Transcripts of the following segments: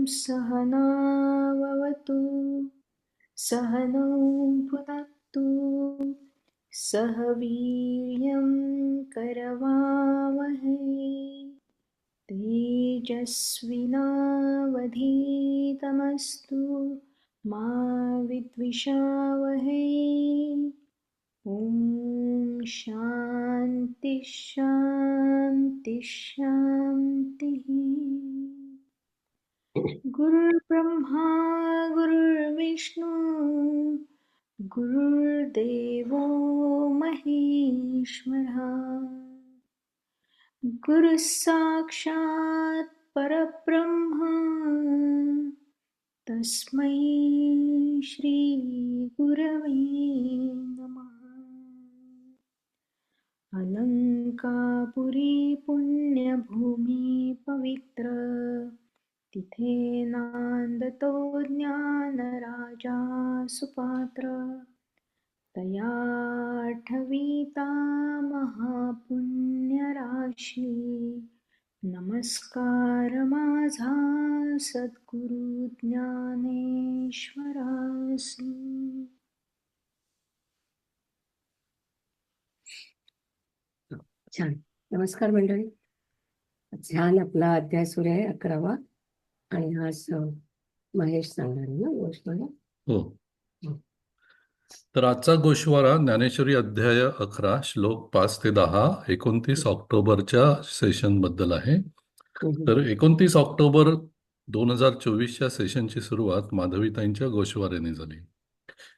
सहना भवतु सहनौ भुनक्तु सह वीर्यं करवावहै तेजस्विनावधीतमस्तु मा विद्विषावहै। ॐ शान्ति शान्ति शान्तिः। गुरुर्ब्रह्मा गुरुर्विष्णु गुरुर्देवो महेश्वरः गुरुः साक्षात् परब्रह्म तस्मै श्रीगुरवे नमः। अलंकापुरी पुण्यभूमि पवित्र तिथे नांदतो ज्ञानराजा सुपात्र तयाठवीता महापुण्यराशी नमस्कार माझा सद्गुरु ज्ञानेश्वरासी। छान. नमस्कार मंडळी. छान आपला अध्याय सुरू आहे 11वा आणि आज महेश सांगणार आहे ना गोष्ट. हो. तर आजचा गोषवारा ज्ञानेश्वरी अध्याय 11 श्लोक 5 ते 10 29 ऑक्टोबरच्या सेशन बद्दल आहे. तर 29 ऑक्टोबर 2024च्या सेशनची सुरुवात माधवीताईंच्या गोषवाऱ्याने झाली.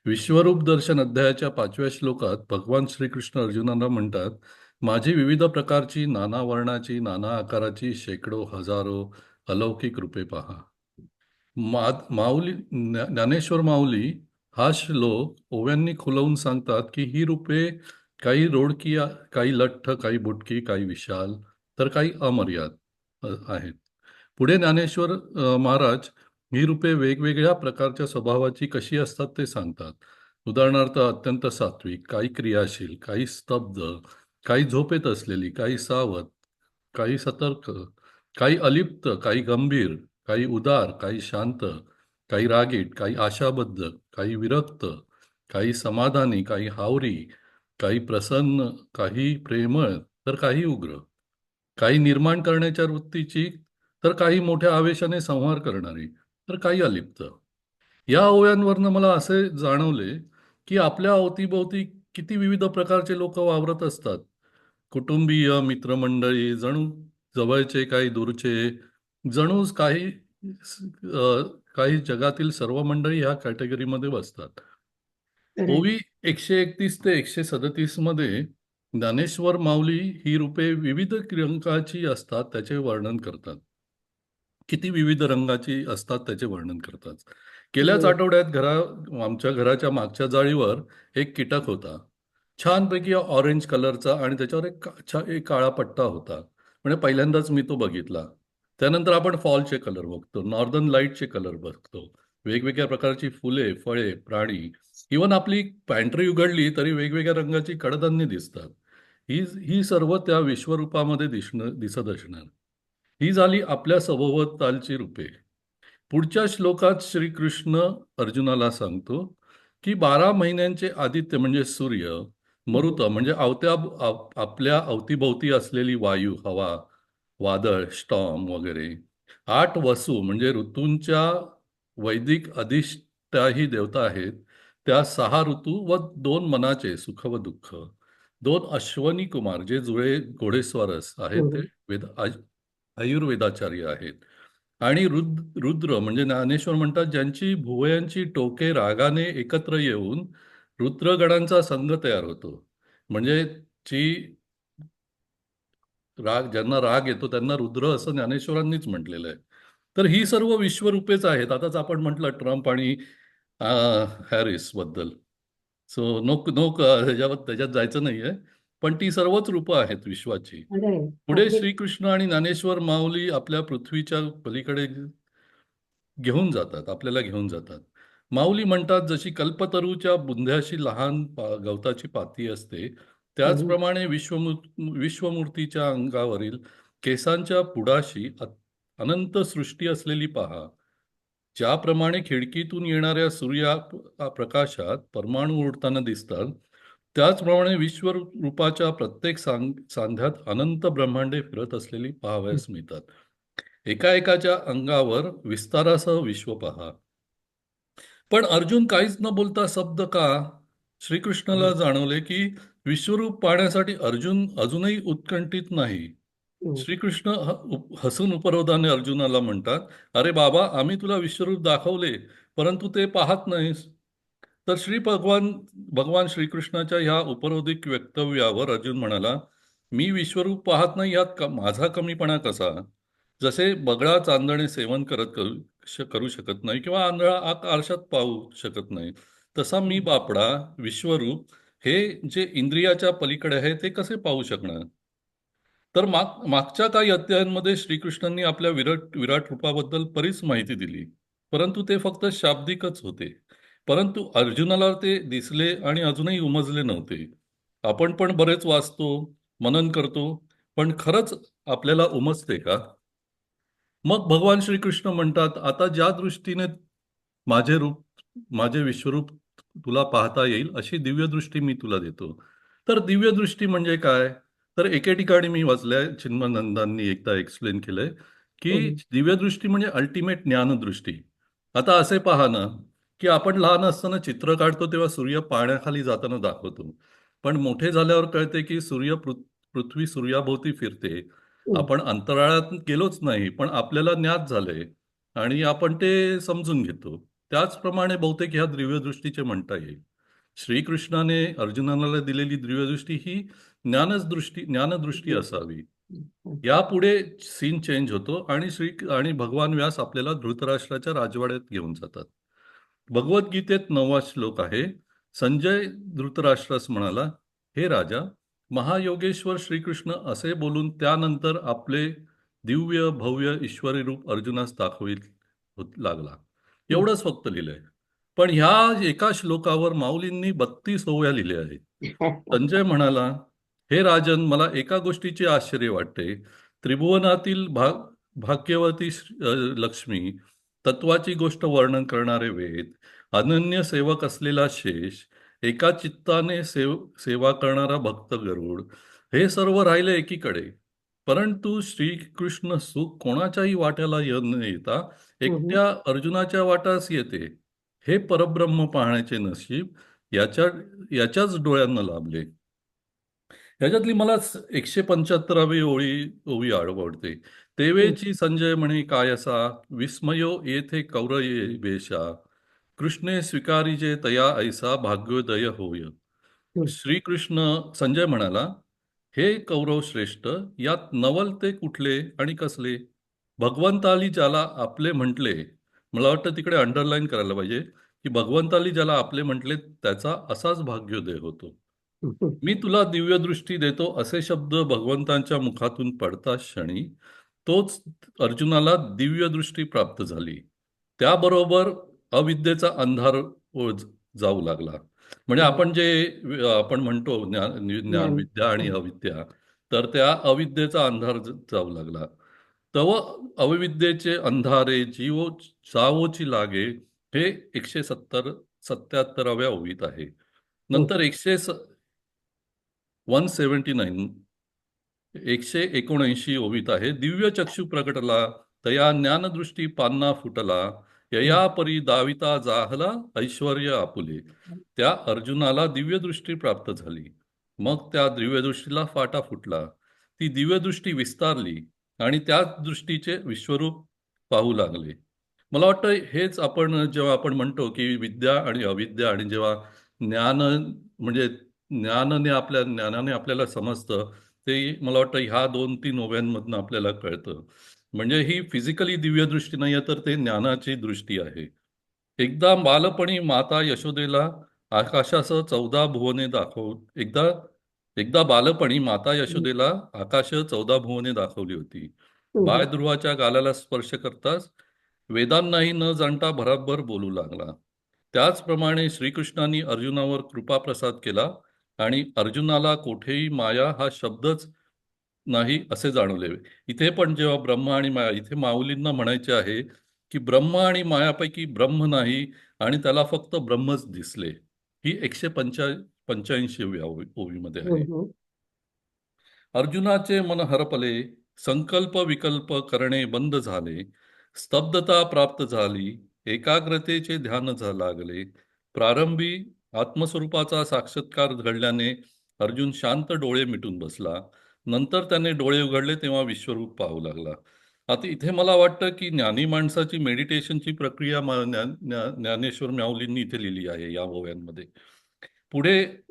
विश्वरूप दर्शन अध्यायाच्या 5व्या श्लोकात भगवान श्रीकृष्ण अर्जुनांना म्हणतात, माझी विविध प्रकारची नाना वर्णाची नाना आकाराची शेकडो हजारो अलौकिक रूपे पहा. माऊली ज्ञानेश्वर माऊली हा श्लोक ओव्यांनी खुलवून सांगतात की ही रूपे काही रोडकी, काही लठ्ठ, काही बुटकी, काही विशाल, तर काही अमर्याद आहेत. पुढे ज्ञानेश्वर महाराज ही रूपे वेगवेगळ्या प्रकारच्या स्वभावाची कशी असतात ते सांगतात. उदाहरणार्थ अत्यंत सात्विक, काही क्रियाशील, काही स्तब्ध, काही झोपेत असलेली, काही सावध, काही सतर्क, काही अलिप्त, काही गंभीर, काही उदार, काही शांत, काही रागीट, काही आशाबद्ध, काही विरक्त, काही समाधानी, काही हावरी, काही प्रसन्न, काही प्रेमळ, तर काही उग्र, काही निर्माण करण्याच्या वृत्तीची, तर काही मोठ्या आवेशाने संहार करणारी, तर काही अलिप्त. या ओव्यांवरनं मला असे जाणवले की आपल्या अवतीभोवती किती विविध प्रकारचे लोक वावरत असतात. कुटुंबीय, मित्रमंडळी, जणू जवळचे, काही दूरचे, जणू काही जगातील सर्व मंडळी ह्या कॅटेगरीमध्ये बसतात. ओवी 131 ते 137 मध्ये ज्ञानेश्वर माऊली ही रूपे विविध रंगाची असतात त्याचे वर्णन करतात. किती विविध रंगाची असतात त्याचे वर्णन करतात. गेल्याच आठवड्यात आमच्या घराच्या मागच्या जाळीवर एक कीटक होता. छानपैकी ऑरेंज कलरचा आणि त्याच्यावर एक काळा पट्टा होता. म्हणजे पहिल्यांदाच मी तो बघितला. त्यानंतर आपण फॉलचे कलर बघतो, नॉर्दर्न लाईटचे कलर बघतो, वेगवेगळ्या प्रकारची फुले, फळे, प्राणी, इवन आपली पॅन्ट्री उघडली तरी वेगवेगळ्या रंगाची कडधान्य दिसतात. ही सर्व त्या विश्वरूपामध्ये दिसत असणार. ही झाली आपल्या सभोवतालची रूपे. पुढच्या श्लोकात श्रीकृष्ण अर्जुनाला सांगतो की 12 महिन्यांचे आदित्य म्हणजे सूर्य, मरुत म्हणजे आपल्या अवतीभोवती असलेली वायू, हवा, वादळ, स्टॉर्म वगैरे, 8 वसू म्हणजे ऋतूंच्या वैदिक अधिष्ठाही देवता आहेत, त्या 6 ऋतू व 2 मनाचे सुख व दुःख, 2 अश्वनी कुमार जे जुळे घोडेस्वारस आहेत ते आयुर्वेदाचार्य आहेत, आणि रुद्र म्हणजे ज्ञानेश्वर म्हणतात ज्यांची भुवयांची टोके रागाने एकत्र येऊन रुद्रगणांचा संघ तयार होतो. म्हणजे जी ज्यांना राग येतो त्यांना रुद्र असं ज्ञानेश्वरांनीच म्हटलेलं आहे. तर ही सर्व विश्वरूपेच आहेत. आताच आपण म्हटलं ट्रम्प आणि हॅरिस बद्दल. सो नो नो त्याच्यात जायचं नाहीये. पण ती सर्वच रूपं आहेत विश्वाची. अरे पुढे अगदी. श्रीकृष्ण आणि ज्ञानेश्वर माऊली आपल्या पृथ्वीच्या पलीकडे घेऊन जातात, आपल्याला घेऊन जातात. माऊली म्हणतात, जशी कल्पतरूच्या बुंध्याशी लहान गवताची पाती असते, हम्म. त्याचप्रमाणे विश्वमूर्तीच्या अंगावरील केसांच्या पुडाशी अनंत सृष्टी असलेली पहा. ज्याप्रमाणे खिडकीतून येणाऱ्या प्रकाशात परमाणू उडताना दिसतात, त्याचप्रमाणे विश्वरूपाच्या प्रत्येक सांध्यात अनंत ब्रह्मांडे फिरत असलेली पाहावयास मिळतात. एका एकाच्या अंगावर विस्तारासह विश्व पहा. पण अर्जुन काहीच न बोलता शब्द का? श्रीकृष्णाला जाणवले की विश्वरूप पाहण्यासाठी अर्जुन अजूनही उत्कंठित नाही. श्रीकृष्ण हसून उपरोधाने अर्जुनाला म्हणतात, अरे बाबा, आम्ही तुला विश्वरूप दाखवले, परंतु ते पाहत नाहीस. तर भगवान श्रीकृष्णाच्या ह्या उपरोधिक वक्तव्यावर अर्जुन म्हणाला, मी विश्वरूप पाहत नाही यात माझा कमीपणा कसा? जसे बगळा चांदणे सेवन करू शकत नाही किंवा आंधळा आरशात पाहू शकत नाही, तसा मी बापडा विश्वरूप हे जे इंद्रियाच्या पलीकडे आहे ते कसे पाहू शकणार? तर मागच्या काही अध्यायांमध्ये श्रीकृष्णांनी आपल्या विराट रूपाबद्दल बरीच माहिती दिली, परंतु ते फक्त शाब्दिकच होते. परंतु अर्जुनाला ते दिसले आणि अजूनही उमजले नव्हते. आपण पण बरेच वाचतो, मनन करतो, पण खरंच आपल्याला उमजते का? मग भगवान श्रीकृष्ण म्हणतात, आता ज्या दृष्टीने माझे विश्वरूप तुला पाहता येईल अशी दिव्यदृष्टी मी तुला देतो. तर दिव्यदृष्टी म्हणजे काय? तर एके ठिकाणी मी वाचलंय, चिन्मयानंदांनी एकदा एक्सप्लेन केलंय, की दिव्यदृष्टी म्हणजे अल्टिमेट ज्ञानदृष्टी. आता असे पहा ना, की आपण लहान असताना चित्र काढतो तेव्हा सूर्य पाण्याखाली जाताना दाखवतो. पण मोठे झाल्यावर कळते की पृथ्वी सूर्याभोवती फिरते. आपण अंतराळात गेलोच नाही, पण आपल्याला ज्ञात झालंय आणि आपण ते समजून घेतो. त्याचप्रमाणे बहुतेक ह्या दिव्यदृष्टीचे म्हणता येईल. श्रीकृष्णाने अर्जुनाला दिलेली दिव्यदृष्टी ही ज्ञानदृष्टी असावी. यापुढे सीन चेंज होतो आणि भगवान व्यास आपल्याला धृतराष्ट्राच्या राजवाड्यात घेऊन जातात. भगवद्गीतेत 9वा श्लोक आहे. संजय धृतराष्ट्रास म्हणाला, हे राजा, महायोगेश्वर श्रीकृष्ण असे बोलून त्यानंतर आपले दिव्य भव्य ईश्वरी रूप अर्जुनास लागला. एवढंच फक्त लिहिलंय. पण ह्या एका श्लोकावर माऊलींनी 32 ओव्या लिहिल्या आहेत. संजय म्हणाला, हे राजन, मला एका गोष्टीचे आश्चर्य वाटते. त्रिभुवनातील भाग्यवती लक्ष्मी, तत्वाची गोष्ट वर्णन करणारे वेद, अनन्य सेवक असलेला शेष, एका चित्ताने सेवा करणारा भक्त गरुड, हे सर्व राहिले एकीकडे. परंतु श्रीकृष्ण सुख कोणाच्याही वाट्याला न येता एकट्या अर्जुनाच्या वाटास येते. हे परब्रह्म पाहण्याचे नशीब याच्याच डोळ्यांना लाभले. याच्यातली मला 175वी ओवी आवडते. तेवेची संजय म्हणे कायसा, विस्मयो येथे कौरये बेशा, कृष्णे स्वीकारिजे तया ऐसा भाग्योदय होय. श्रीकृष्ण संजय म्हणाला, हे कौरव श्रेष्ठ, यात नवल ते कुठले आणि कसले? भगवंताली ज्याला आपले म्हटले, मला वाटतं तिकडे अंडरलाईन करायला पाहिजे की भगवंताली ज्याला आपले म्हटले त्याचा असाच भाग्योदय होतो. मी तुला दिव्यदृष्टी देतो असे शब्द भगवंतांच्या मुखातून पडताच क्षणी तोच अर्जुनाला दिव्यदृष्टी प्राप्त झाली. त्याबरोबर अविद्येचा अंधार जाऊ लागला. म्हणजे आपण म्हणतो ज्ञान विद्या आणि अविद्या, तर त्या अविद्येचा अंधार जाऊ लागला. तव अविद्येचे अंधारे जावोची लागे, हे 177व्या ओवीत आहे. नंतर 179 ओवीत आहे. दिव्य चक्षु प्रकटला, तया ज्ञानदृष्टी पान्ना फुटला, यया परी दाविता जाहला ऐश्वर्य आपुले. त्या अर्जुनाला दिव्यदृष्टी प्राप्त झाली. मग त्या दिव्यदृष्टीला फाटा फुटला. ती दिव्यदृष्टी विस्तारली आणि त्याच दृष्टीचे विश्वरूप पाहू लागले. मला वाटतं हेच जेव्हा आपण म्हणतो की विद्या आणि अविद्या, आणि जेव्हा ज्ञानाने आपल्याला समजतं ते मला वाटतं ह्या 2-3 ओव्यांमधनं आपल्याला कळतं. म्हणजे ही फिजिकली दिव्य दृष्टी नाहीये, तर ते ज्ञानाची दृष्टी आहे. एकदा बालपणी माता यशोदेला आकाशासह 14 भुवने एकदा एकदा बालपणी माता यशोदेला आकाश 14 भुवने दाखवली होती. बाळ ध्रुवाच्या गालाला स्पर्श करताच वेदांनाही न जाणता भराभर बोलू लागला. त्याचप्रमाणे श्रीकृष्णांनी अर्जुनावर कृपाप्रसाद केला आणि अर्जुनाला कोठेही माया हा शब्दच नाही असे जाणवले. इथे पण जेव्हा ब्रह्म आणि माया, इथे माऊलींना म्हणायचे आहे की ब्रह्म आणि मायापैकी ब्रह्म नाही आणि त्याला फक्त ब्रह्मच दिसले. ही 185व्या ओवीमध्ये आहे. अर्जुनाचे मन हरपले, संकल्प विकल्प करणे बंद झाले, स्तब्धता प्राप्त झाली, एकाग्रतेचे ध्यान लागले. प्रारंभी आत्मस्वरूपाचा साक्षात्कार घडल्याने अर्जुन शांत डोळे मिटून बसला. नंतर त्याने डोळे उघडले तेव्हा विश्वरूप पाहू लागला. आता इथे मला वाटतं की ज्ञानी माणसाची मेडिटेशनची प्रक्रिया ज्ञानेश्वर माऊलींनी इथे लिहिली आहे या ओव्यांमध्ये. पुढे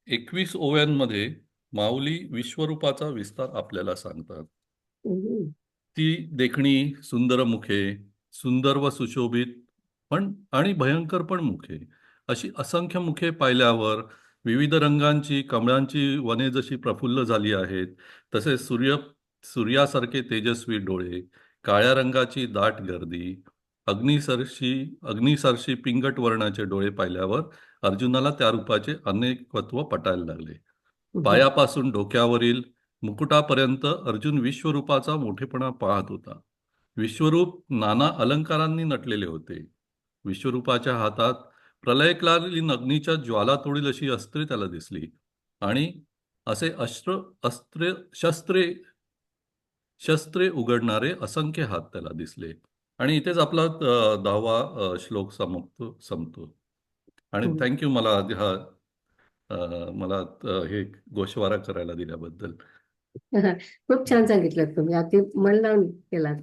21 ओव्यांमध्ये माऊली विश्वरूपाचा विस्तार आपल्याला सांगतात. ती देखणी सुंदर मुखे, सुंदर व सुशोभित पण आणि भयंकर पण मुखे, अशी असंख्य मुखे पाहिल्यावर विविध रंगांची कमळांची वने जशी प्रफुल्ल झाली आहेत, तसे सूर्यासारखे तेजस्वी डोळे, काळ्या रंगाची दाट गर्दी, अग्निसारशी पिंगट वर्णाचे डोळे पाहिल्यावर अर्जुनाला त्या रूपाचे अनेकत्व पटायला लागले. पायापासून डोक्यावरील मुकुटापर्यंत अर्जुन विश्वरूपाचा मोठेपणा पाहत होता. विश्वरूप नाना अलंकारांनी नटलेले होते. विश्वरूपाच्या हातात प्रलयकालीन अग्नीच्या ज्वाला तोडील अशी अस्त्रे त्याला दिसली आणि असे शस्त्रे उघडणारे असंख्य हात त्याला दिसले. आणि इथेच आपला 10वा श्लोक संपतो. आणि थँक्यू मला हे गोषवारा करायला दिल्याबद्दल. खूप छान सांगितलं तुम्ही, अगदी मन लावून केलात.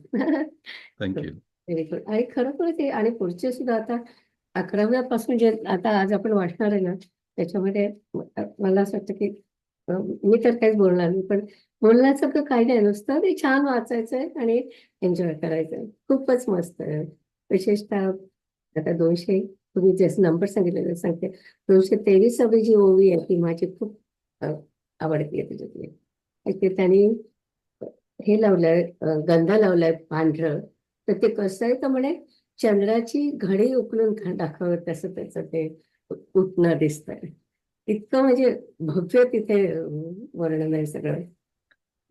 थँक्यू. Very good. आणि खरोखर ते आणि पुढचे सुद्धा आता 11व्यापासून जे आता आज आपण वाचणार आहे ना, त्याच्यामध्ये मला असं वाटतं की मी तर काहीच बोलणार नाही, पण बोलण्यासारखं काही नाही, नुसतं ते छान वाचायचंय आणि एन्जॉय करायचंय. खूपच मस्त आहे. विशेषतः आता 200 तुम्ही जसं नंबर सांगितलेलं सांगते, 223वी जी ओवी आहे ती माझी खूप आवडती आहे त्याच्यातली. ते त्यांनी हे लावलंय, गंधा लावलाय पांढरं, तर ते कसं आहे तर म्हणे चंद्राची घडी उकलून दाखवत तसं त्याचं ते उठणं दिसतंय. इतकं म्हणजे भव्य तिथे वर्णन आहे सगळं.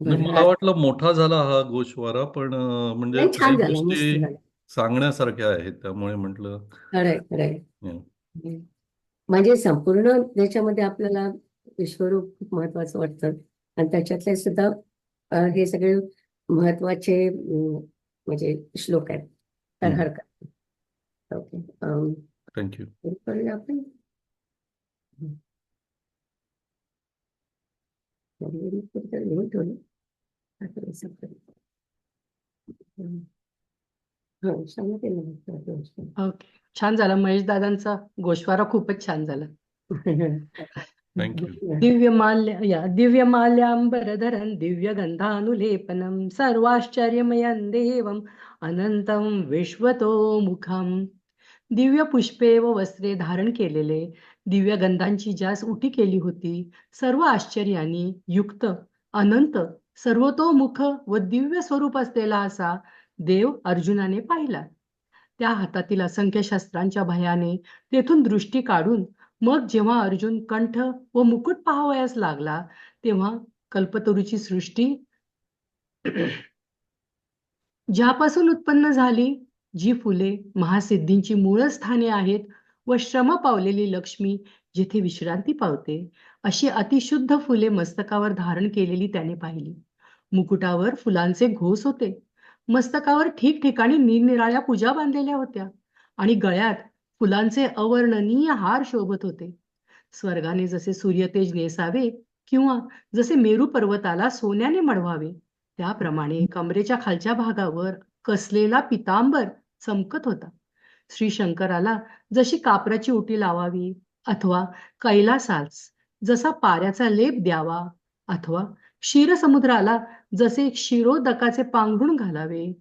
मला वाटलं मोठा झाला हा गोषवारा, पण म्हणजे नाही, काही छान झालं, मस्त गोष्टी झालं. सांगण्यासारख्या आहेत, त्यामुळे म्हटलं. खरंय खरंय. म्हणजे संपूर्ण त्याच्यामध्ये आपल्याला विश्वरूप खूप महत्वाचं वाटतं आणि त्याच्यातले सुद्धा हे सगळे महत्वाचे म्हणजे श्लोक आहेत. तर हरकत. Okay, thank you. करूया आपण. ओके, छान झालं महेश दादांचा गोषवारा, खूपच छान झाला. थँक्यू. दिव्यमाल्याम्बरधरं दिव्यगन्धानुलेपनं सर्वाश्चर्यमयं देवम् अनंतं विश्वतोमुखं. दिव्य पुष्पे व वस्त्रे धारण केलेले, दिव्य गंधांची ज्यास उटी केली होती, सर्व आश्चर्याने युक्त अनंत सर्वतोमुख व दिव्य स्वरूप असलेला असा देव अर्जुनाने पाहिला. त्या हातातील असंख्य शस्त्रांच्या भयाने तेथून दृष्टी काढून मग जेव्हा अर्जुन कंठ व मुकुट पाहावयास लागला, तेव्हा कल्पतरूची सृष्टी ज्यापासून उत्पन्न झाली, जी फुले महासिद्धींची मूळस्थाने आहेत व श्रम पावलेली लक्ष्मी जेथे विश्रांती पावते, अशी अतिशुद्ध फुले मस्तकावर धारण केलेली त्याने पाहिली. मुकुटावर फुलांचे घोस होते. मस्तकावर ठिकठिकाणी निरनिराळ्या पूजा बांधलेल्या होत्या आणि गळ्यात फुलांचे अवर्णनीय हार शोभत होते. स्वर्गाने जसे सूर्यतेज नेसावे किंवा जसे मेरू पर्वताला सोन्याने मढवावे, त्याप्रमाणे कमरेच्या खालच्या भागावर कसलेला पितांबर चमकत होता. श्री शंकराला जशी कापराची उटी लावावी अथवा कैलासास जसा पाऱ्याचा लेप द्यावा, अथवा क्षीरसमुद्राला जसे क्षीरोदकाचे पांघरुण घालावे,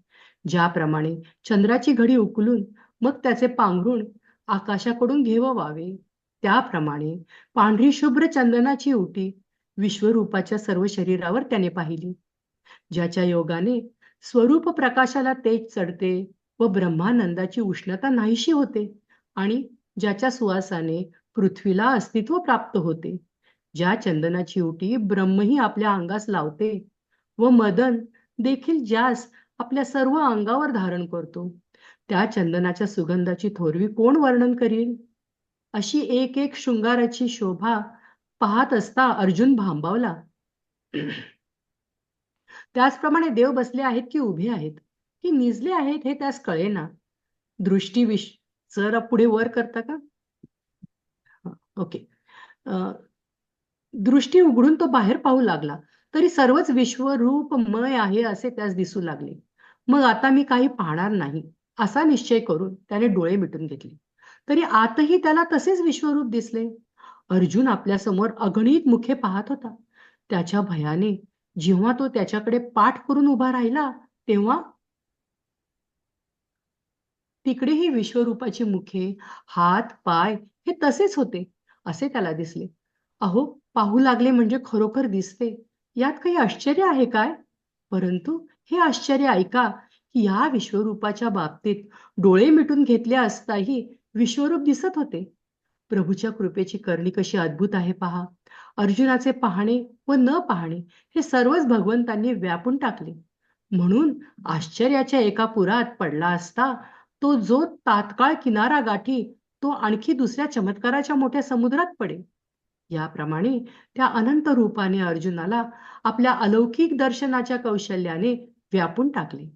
ज्याप्रमाणे चंद्राची घडी उकलून मग त्याचे पांघरुण आकाशाकडून घेवावे, त्याप्रमाणे पांढरी शुभ्र चंदनाची उटी विश्वरूपाच्या सर्व शरीरावर त्याने पाहिली. ज्याच्या योगाने स्वरूप प्रकाशाला तेज चढते व ब्रह्मानंदाची उष्णता नाहीशी होते आणि ज्याच्या सुवासाने पृथ्वीला अस्तित्व प्राप्त होते, ज्या चंदनाची उटी ब्रह्मही आपल्या अंगास लावते व मदन देखील ज्यास आपल्या सर्व अंगावर धारण करतो, त्या चंदनाच्या सुगंधाची थोरवी कोण वर्णन करील. अशी एक एक शृंगाराची शोभा पाहत असता अर्जुन भांबावला. त्याचप्रमाणे देव बसले आहेत की उभे आहेत की निजले आहेत हे त्यास कळेना. दृष्टी जरा पुढे वर करता का? ओके. दृष्टी उघडून तो बाहेर पाहू लागला तरी सर्वच विश्वरूपमय आहे असे त्यास दिसू लागले. मग आता मी काही पाहणार नाही असा निश्चय करून त्याने डोळे मिटून घेतले, तरी आतही त्याला तसेच विश्वरूप दिसले. अर्जुन आपल्या समोर अगणित मुखे पाहत होता. त्याच्या भयाने जेव्हा तो त्याच्याकडे पाठ करून उभा राहिला तेव्हा तिकडेही विश्वरूपाची मुखे, हात, पाय हे तसेच होते असे त्याला दिसले. अहो, पाहू लागले म्हणजे खरोखर दिसते, यात काही आश्चर्य आहे काय? परंतु हे आश्चर्य ऐका की या विश्वरूपाच्या बाबतीत डोळे मिटून घेतले असताही विश्वरूप दिसत होते. प्रभूच्या कृपेची करणी कशी अद्भुत आहे पहा. अर्जुनाचे पाहणे व न पाहणे हे सर्वच भगवंतांनी व्यापून टाकले. म्हणून आश्चर्याच्या एका पुरात पडला असता तो जो तात्काळ किनारा गाठी तो आणखी दुसऱ्या चमत्काराच्या मोठ्या समुद्रात पडेल. याप्रमाणे त्या अनंत रूपाने अर्जुनाला आपल्या अलौकिक दर्शनाच्या कौशल्याने व्यापून टाकले.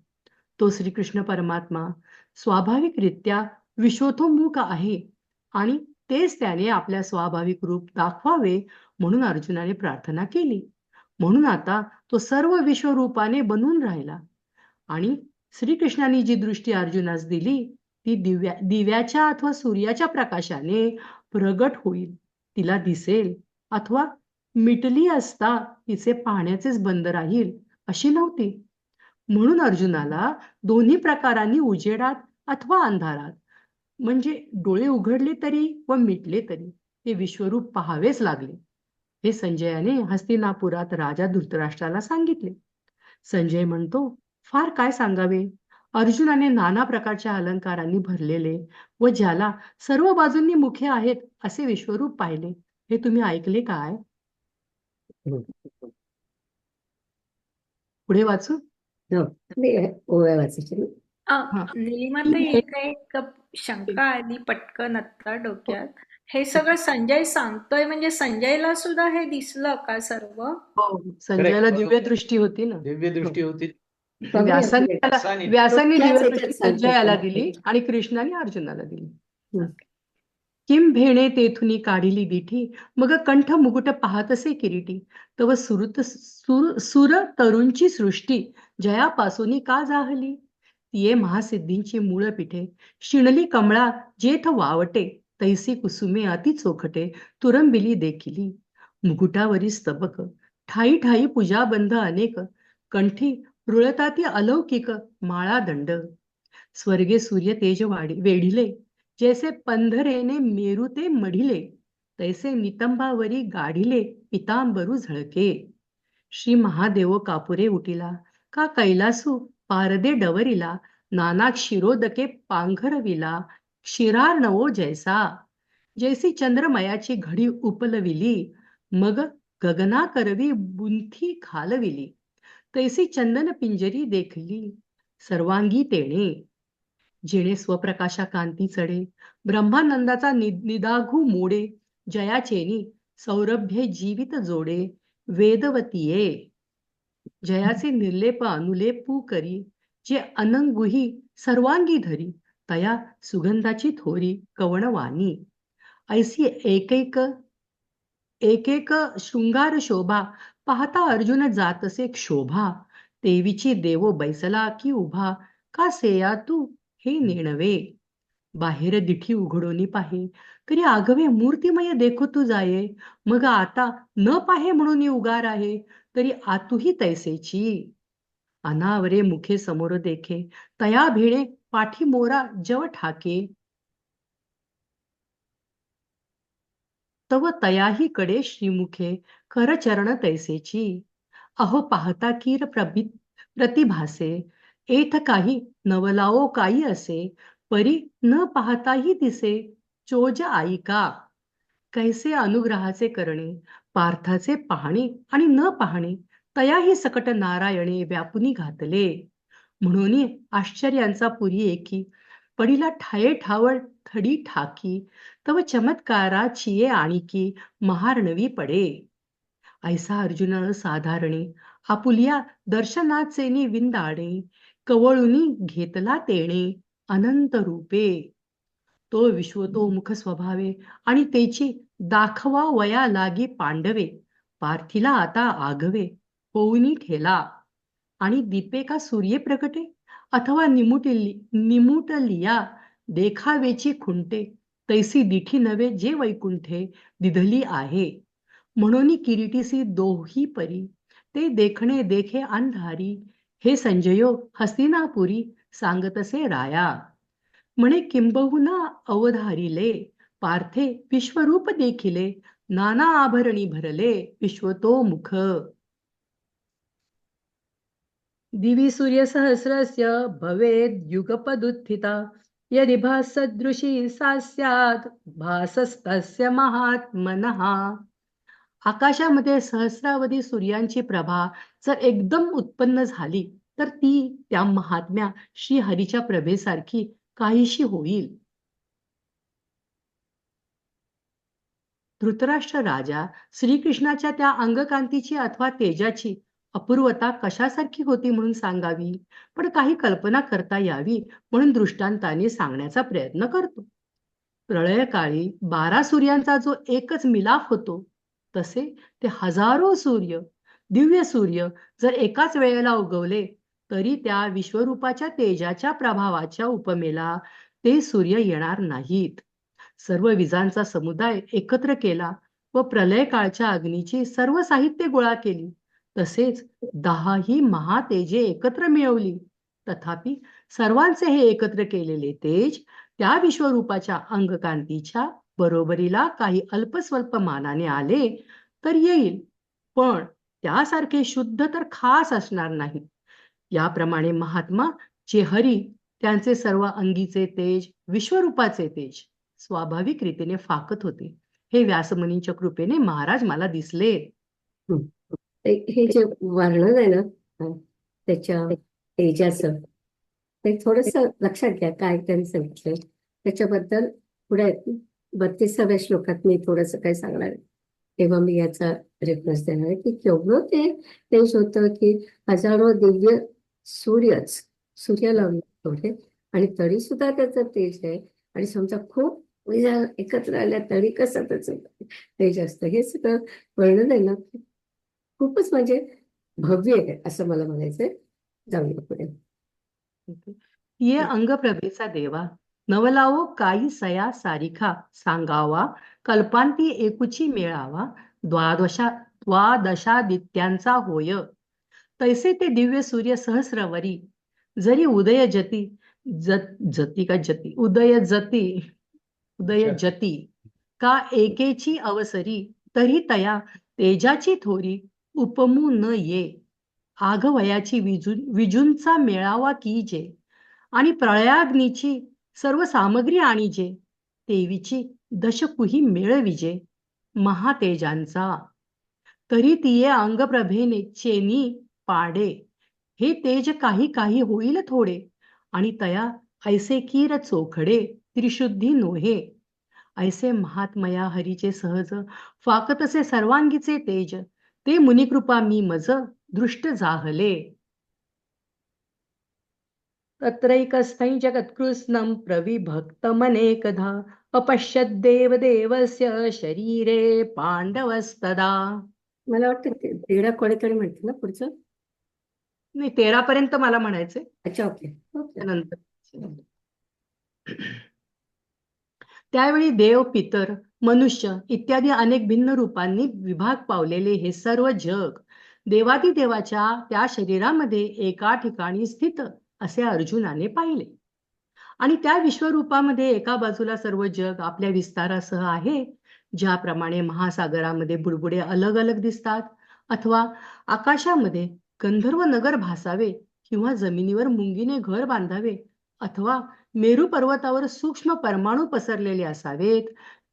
तो श्रीकृष्ण परमात्मा स्वाभाविकरित्या विश्वोत्तोमुख आहे आणि तेच त्याने आपल्या स्वाभाविक रूप दाखवावे म्हणून अर्जुनाने प्रार्थना केली. म्हणून आता तो सर्व विश्वरूपाने बनून राहिला आणि श्रीकृष्णाने जी दृष्टी अर्जुनास दिली ती दिव्याच्या अथवा सूर्याच्या प्रकाशाने प्रगट होईल, तिला दिसेल, अथवा मिटली असता तिचे पाहण्याचेच बंद राहील अशी नव्हती. म्हणून अर्जुनाला दोन्ही प्रकारांनी उजेडात अथवा अंधारात, म्हणजे डोळे उघडले तरी व मिटले तरी ते विश्वरूप पाहावेच लागले. हे संजयाने हस्तिनापुरात राजा धृतराष्ट्राला सांगितले. संजय म्हणतो, फार काय सांगावे. अर्जुनाने नाना प्रकारच्या अलंकारांनी भरलेले व ज्याला सर्व बाजूंनी मुखे आहेत असे विश्वरूप पाहिले. हे तुम्ही ऐकले काय? पुढे वाचू? ओव्या वाचायची. निलिमाताई, एक शंका आली पटकन आता डोक्यात. हे सगळं संजय सांगतोय म्हणजे संजयला सुद्धा हे दिसलं का सर्व? हो, संजयाला दिव्य दृष्टी होती ना. दिव्य दृष्टी होती. व्यासाने दिव्य दृष्टी संजयाला दिली आणि कृष्णाने अर्जुनाला दिली. किम भेणे तेथुनी काढिली दिठी, मग कंठ मुकुट पाहतसे किरीटी, तव सुर तरुंची सृष्टी जयापासून का जाहली. तिये महासिद्धींची मूळ पिठे, शिणली कमळा जेथ वावटे, तैसी कुसुमे अति चोखटे, तुरंबिली देखिली. मुकुटावरी स्तबक, ठाई ठाई पूजाबंध अनेक, कंठी रुळताती अलौकिक माळा दंड. स्वर्गे सूर्य तेज वेढिले, जैसे पंधरेने मेरू ते मढिले, तैसे नितंबावरी गाढिले पितांबरू झळके. श्री महादेव कापुरे उटिला, का कैलासू पारदे डवरिला, नाना क्षीरोदके पांघरविला, क्षीरार्णवो जैसा. जैसी चंद्रमयाची घडी उपलविली, मग गगना करवी बुंथी घालविली, तैसी चंदन पिंजरी देखली सर्वांगी तेणे. जेणे स्वप्रकाशा कांती चढे, ब्रह्मानंदाचा निदाघू मोडे, जयाचेनी सौरभ्य जीवित जोडे, वेदवतीये. जयाचे निर्लेप अनुलेपू करी, जे अनंगुही सर्वांगी धरी, तया सुगंधाची थोरी कवणवाणी. ऐसी एक एक शृंगार शोभा, पाहता अर्जुन जातसे क्षोभा, देवीची देवो बैसला की उभा, का सेया तू हे नेणवे. बाहेर दिठी उघडोनी पाहे, तरी आगवे मूर्तिमय देखो तू जाये. मग आता न पाहे म्हणून उगार आहे, तरी आतुही तैसेची. अनावरे मुखे समोर देखे, तया भिडे पाठी मोरा जव ठाके. तव तयाही कडे श्रीमुखे, कर चरण तैसेची. अहो पाहता कीर प्रतिभासे, एथ काही नवलाओ काही असे, परी न पाहताही दिसे, चोज ऐका. कैसे अनुग्रहाचे करणे, पार्थाचे पाहणे आणि न पाहणे, तयाही सकट नारायणे व्यापुनी घातले. म्हणून आश्चर्यांचा पुरी एकी, पडिला ठाये ठावळ थडी ठाकी. तव चमत्काराची आणिकी, महार्णवी पडे. ऐसा अर्जुन साधारणे, आपुलिया दर्शनाचे विंदाणे. कवळुनी घेतला तेणे, अनंत रूपे. तो विश्वतोमुख स्वभावे, आणि त्याची दाखवा वया लागी पांडवे. पार्थिला आता आगवे, होऊनी ठेला. आणि दीपे का सूर्ये प्रगटे, अथवा निमुटलिया देखावेची खुंटे. तैसी दिठी नवे जे वैकुंठे, दिधली आहे. म्हणून किरीटीसी दोही परी, ते देखणे देखे अंधारी. हे संजयो हस्तिनापुरी, सांगतसे राया. म्हणे किंबहुना अवधारिले, पार्थे विश्वरूप देखिले. नाना आभरणी भरले, विश्वतोमुख. दिवी सूर्य सहस्रस्य भवेद युगपदुत्थिता. यदि भासदृशी सा स्यात्, भासस्तस्य महात्मनः. आकाशामध्ये सहस्रावधी सूर्यांची प्रभा जर एकदम उत्पन्न झाली, तर ती त्या महात्म्या श्रीहरीच्या प्रभेसारखी काहीशी होईल. धृतराष्ट्र राजा श्रीकृष्णाच्या त्या अंगकांतीची अथवा तेजाची अपूर्वता कशासारखी होती म्हणून सांगावी, पण काही कल्पना करता यावी म्हणून दृष्टांताने सांगण्याचा प्रयत्न करतो. प्रळयकाळी 12 सूर्यांचा जो एकच मिलाफ होतो, तसे ते हजारो सूर्य, दिव्य सूर्य जर एकाच वेळेला उगवले, तरी त्या विश्वरूपाच्या तेजाच्या प्रभावाच्या उपमेला ते सूर्य येणार नाहीत. सर्व विजांचा समुदाय एकत्र केला व प्रलय काळच्या अग्नीची सर्व साहित्य गोळा केली, तसेच 10ही महातेजे एकत्र मिळवली. तथापि सर्वांचे हे एकत्र केलेले तेज त्या विश्वरूपाच्या अंगकांतीच्या बरोबरीला काही अल्पस्वल्प मानाने आले तर येईल, पण त्यासारखे शुद्ध तर खास असणार नाही. याप्रमाणे महात्मा जे हरी, त्यांचे सर्व अंगीचे तेज, विश्वरूपाचे तेज स्वाभाविक रीतीने फाकत होते. हे व्यासमुनींच्या कृपेने महाराज मला दिसले. हे जे वर्णन आहे ना त्याच्या तेजाचं, ते थोडस लक्षात घ्या काय त्यांनी सांगितलं त्याच्याबद्दल. पुढे 32व्या श्लोकात मी थोडस काय सांगणार आहे, तेव्हा मी याचा रेफरन्स देणार आहे की केवढं ते तेज होतं की हजारो दिव्य सूर्य लावले तेवढे, आणि तरी सुद्धा त्याचं तेज आहे. आणि समजा खूप विजा एकत्र आल्या तरी कसं त्याचं तेज असतं. हे सगळं वर्णन आहे ना खूपच म्हणजे भव्य आहे असं मला म्हणायचंय. जाऊया पुढे. ये अंगप्रभेचा देवा, नवलावो काही सया सारिखा. सांगावा कल्पांती एकुची मेळावा. द्वादशादित्यांचा होय. तैसे ते दिव्य सूर्य सहस्रवरी. जरी उदय जती का एकेची अवसरी. तरी तया तेजाची थोरी उपमू न ये. आघवयाची विजूंचा मेळावा कीजे. आणि प्रळयाग्नीची सर्व सामग्री आणीजे. तेवीची दशकुही मेळविजे महातेजांचा. तरी तिये अंगप्रभेने चेनी पाडे. हे तेज काही काही होईल थोडे. आणि तया ऐसे कीर चोखडे त्रिशुद्धी नोहे. ऐसे महात्मया हरीचे सहज फाकतसे सर्वांगीचे तेज. ते मुनिकृपा मी मज दृष्ट जाहले. तत्रैकस्थै जगत्कृत्स्नं प्रविभक्तमनेकधा. अपश्यद्देव देवस्य शरीरे पांडवस्तदा. मला वाटतं 13 कोणीतरी म्हणते ना पुढचं. नाही, 13 पर्यंत मला म्हणायचंय. अच्छा, ओके ओके. नंतर त्यावेळी देव, पितर, मनुष्य इत्यादी अनेक भिन्न रूपांनी विभाग पावलेले हे सर्व जग देवादिदेवाच्या त्या शरीरामध्ये एका ठिकाणी स्थित असे अर्जुनाने पाहिले. आणि त्या विश्वरूपामध्ये एका बाजूला सर्व जग आपल्या विस्तारासह आहे, ज्याप्रमाणे महासागरामध्ये बुडबुडे अलग अलग दिसतात, अथवा आकाशामध्ये गंधर्व नगर भासावे, किंवा जमिनीवर मुंगीने घर बांधावे, अथवा मेरू पर्वतावर सूक्ष्म परमाणू पसरलेले असावेत,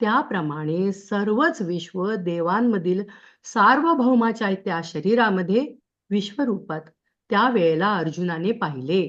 त्याप्रमाणे सर्वच विश्व देवांमधील सार्वभौमाच्या त्या शरीरामध्ये विश्वरूपात त्यावेळेला अर्जुनाने पाहिले.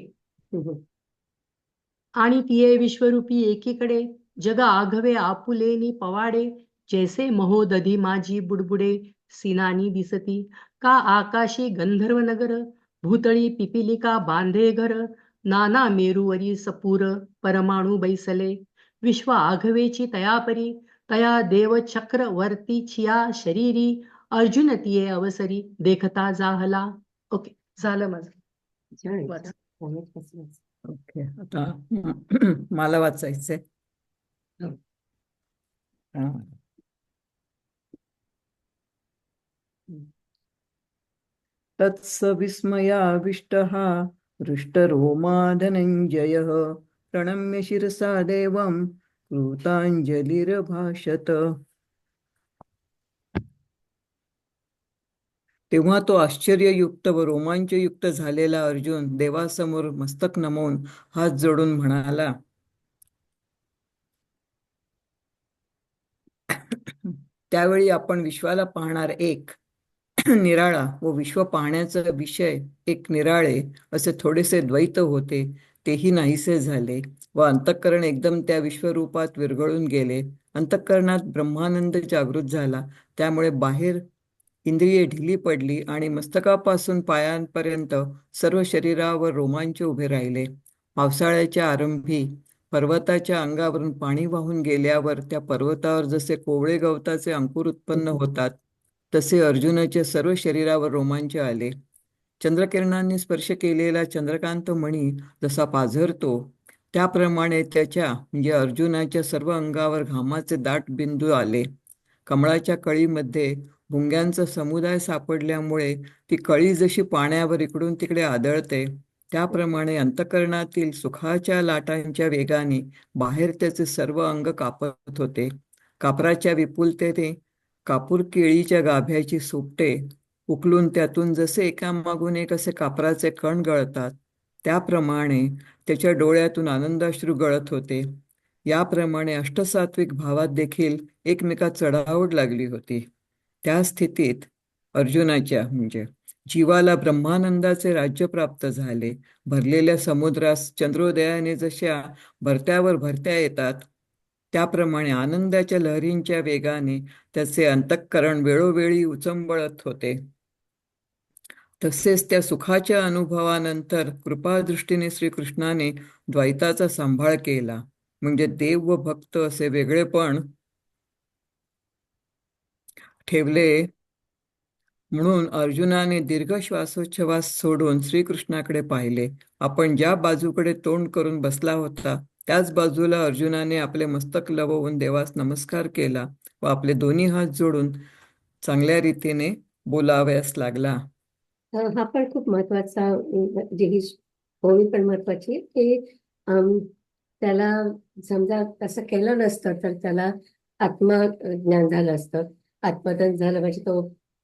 आणि तिये विश्वरूपी एकीकडे जग आघवे आपुलेनी पवाडे, जैसे महोदधी माझी बुडबुडे सिनानी दिसती, का आकाशी गंधर्व नगर, भूतळी पिपिलिका बांधे घर, नाना मेरूवरी सपूर परमाणू बैसले, विश्व आघवेची तयापरी, तया देव चक्र वर्ती छिया शरीरी, अर्जुन तिये अवसरी देखता जाहला. ओके, झालं माझं. छान वाच. छान. ओके, आता मला वाचायचंय. हो. हा. तत्सविस्मयाविष्टः हृष्टरोमा धनञ्जयः प्रणम्य शिरसा देवं कृताञ्जलिरभाषत. तेव्हा तो आश्चर्ययुक्त व रोमांचयुक्त झालेला अर्जुन देवासमोर मस्तक नमवून हात जोडून म्हणाला, त्यावेळी आपण विश्वाला पाहणार एक निराळा व विश्व पाहण्याचा विषय एक निराळे असे थोडेसे द्वैत होते, तेही नाहीसे झाले व अंतःकरण एकदम त्या विश्वरूपात विरघळून गेले. अंतःकरणात ब्रह्मानंद जागृत झाला, त्यामुळे बाहेर इंद्रिये ढिली पडली आणि मस्तकापासून पायांपर्यंत सर्व शरीरावर रोमांच उभे राहिले. पावसाळ्याच्या आरंभी पर्वताच्या अंगावरून पाणी वाहून गेल्यावर त्या पर्वतावर जसे कोवळे गवताचे अंकुर उत्पन्न होतात, तसे अर्जुनाच्या सर्व शरीरावर रोमांच आले. चंद्रकिरणांनी स्पर्श केलेला चंद्रकांत मणी जसा पाझरतो, त्याप्रमाणे त्याच्या म्हणजे अर्जुनाच्या सर्व अंगावर घामाचे दाट बिंदू आले. कमळाच्या कळीमध्ये भुंग्यांचा समुदाय सापडल्यामुळे ती कळी जशी पाण्यावर इकडून तिकडे आदळते, त्याप्रमाणे अंतःकरणातील सुखाच्या लाटांच्या वेगाने बाहेर त्याचे सर्व अंग कापत होते. कापराच्या विपुलतेने कापूर केळीच्या गाभ्याची सोपटे उकलून त्यातून जसे एकामागून एक असे कापराचे कण गळतात, त्याप्रमाणे त्याच्या डोळ्यातून आनंदाश्रू गळत होते. याप्रमाणे अष्टसात्विक भावात देखील एकमेकात चढाओढ लागली होती. त्या स्थितीत अर्जुनाच्या म्हणजे जीवाला ब्रह्मानंदाचे राज्य प्राप्त झाले. भरलेल्या समुद्रास चंद्रोदयाने जशा भरत्यावर भरत्या येतात, त्याप्रमाणे आनंदाच्या लहरींच्या वेगाने त्याचे अंतःकरण वेळोवेळी उचंबळत होते. तसेच त्या सुखाच्या अनुभवानंतर कृपादृष्टीने श्रीकृष्णाने द्वैताचा सांभाळ केला, म्हणजे देव व भक्त असे वेगळेपण ठेवले. म्हणून अर्जुनाने दीर्घ श्वासोच्छवास सोडून श्रीकृष्णाकडे पाहिले. आपण ज्या बाजूकडे तोंड करून बसला होता, त्याच बाजूला अर्जुनाने आपले मस्तक लववून देवास नमस्कार केला व आपले दोन्ही हात जोडून चांगल्या रीतीने बोलावयास लागला. हा पण खूप महत्वाचा म्हणजे ही ओळी पण महत्वाची आहे की त्याला समजा तसं केलं नसतं तर त्याला आत्मज्ञान झालं असतं. आत्मज्ञान झालं म्हणजे तो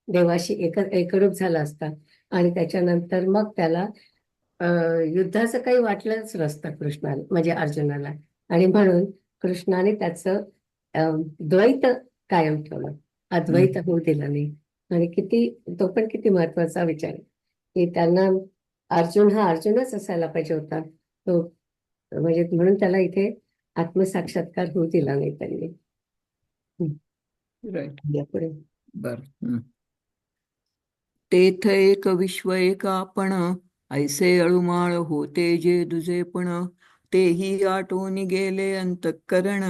देवाशी एकरूप झाला असता आणि त्याच्यानंतर मग त्याला युद्धाचं काही वाटलंच नसतं कृष्णाला म्हणजे अर्जुनाला, आणि म्हणून कृष्णाने त्याचं द्वैत कायम ठेवलं, अद्वैत होऊ दिलं नाही. आणि तो पण किती महत्वाचा विचार आहे की त्यांना अर्जुन हा अर्जुनच असायला पाहिजे होता तो, म्हणजे म्हणून त्याला इथे आत्मसाक्षात्कार होऊ दिला नाही त्यांनी. राईट, यापुढे बर. तेथ एक विश्व एक आपण, ऐसे अळुमाळ होते जे दुजेपण, तेही आटोनी गेले अंतःकरण,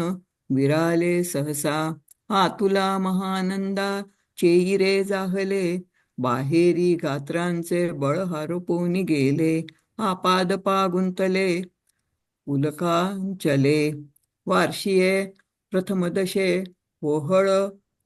विराले सहसा आतुला महानंदा, चेई रे जाहले बाहेरी गात्रांचे बळ हरपोनी गेले, आपादपा गुंतले पुलकांचले, वार्षिये प्रथम दशे ओहळ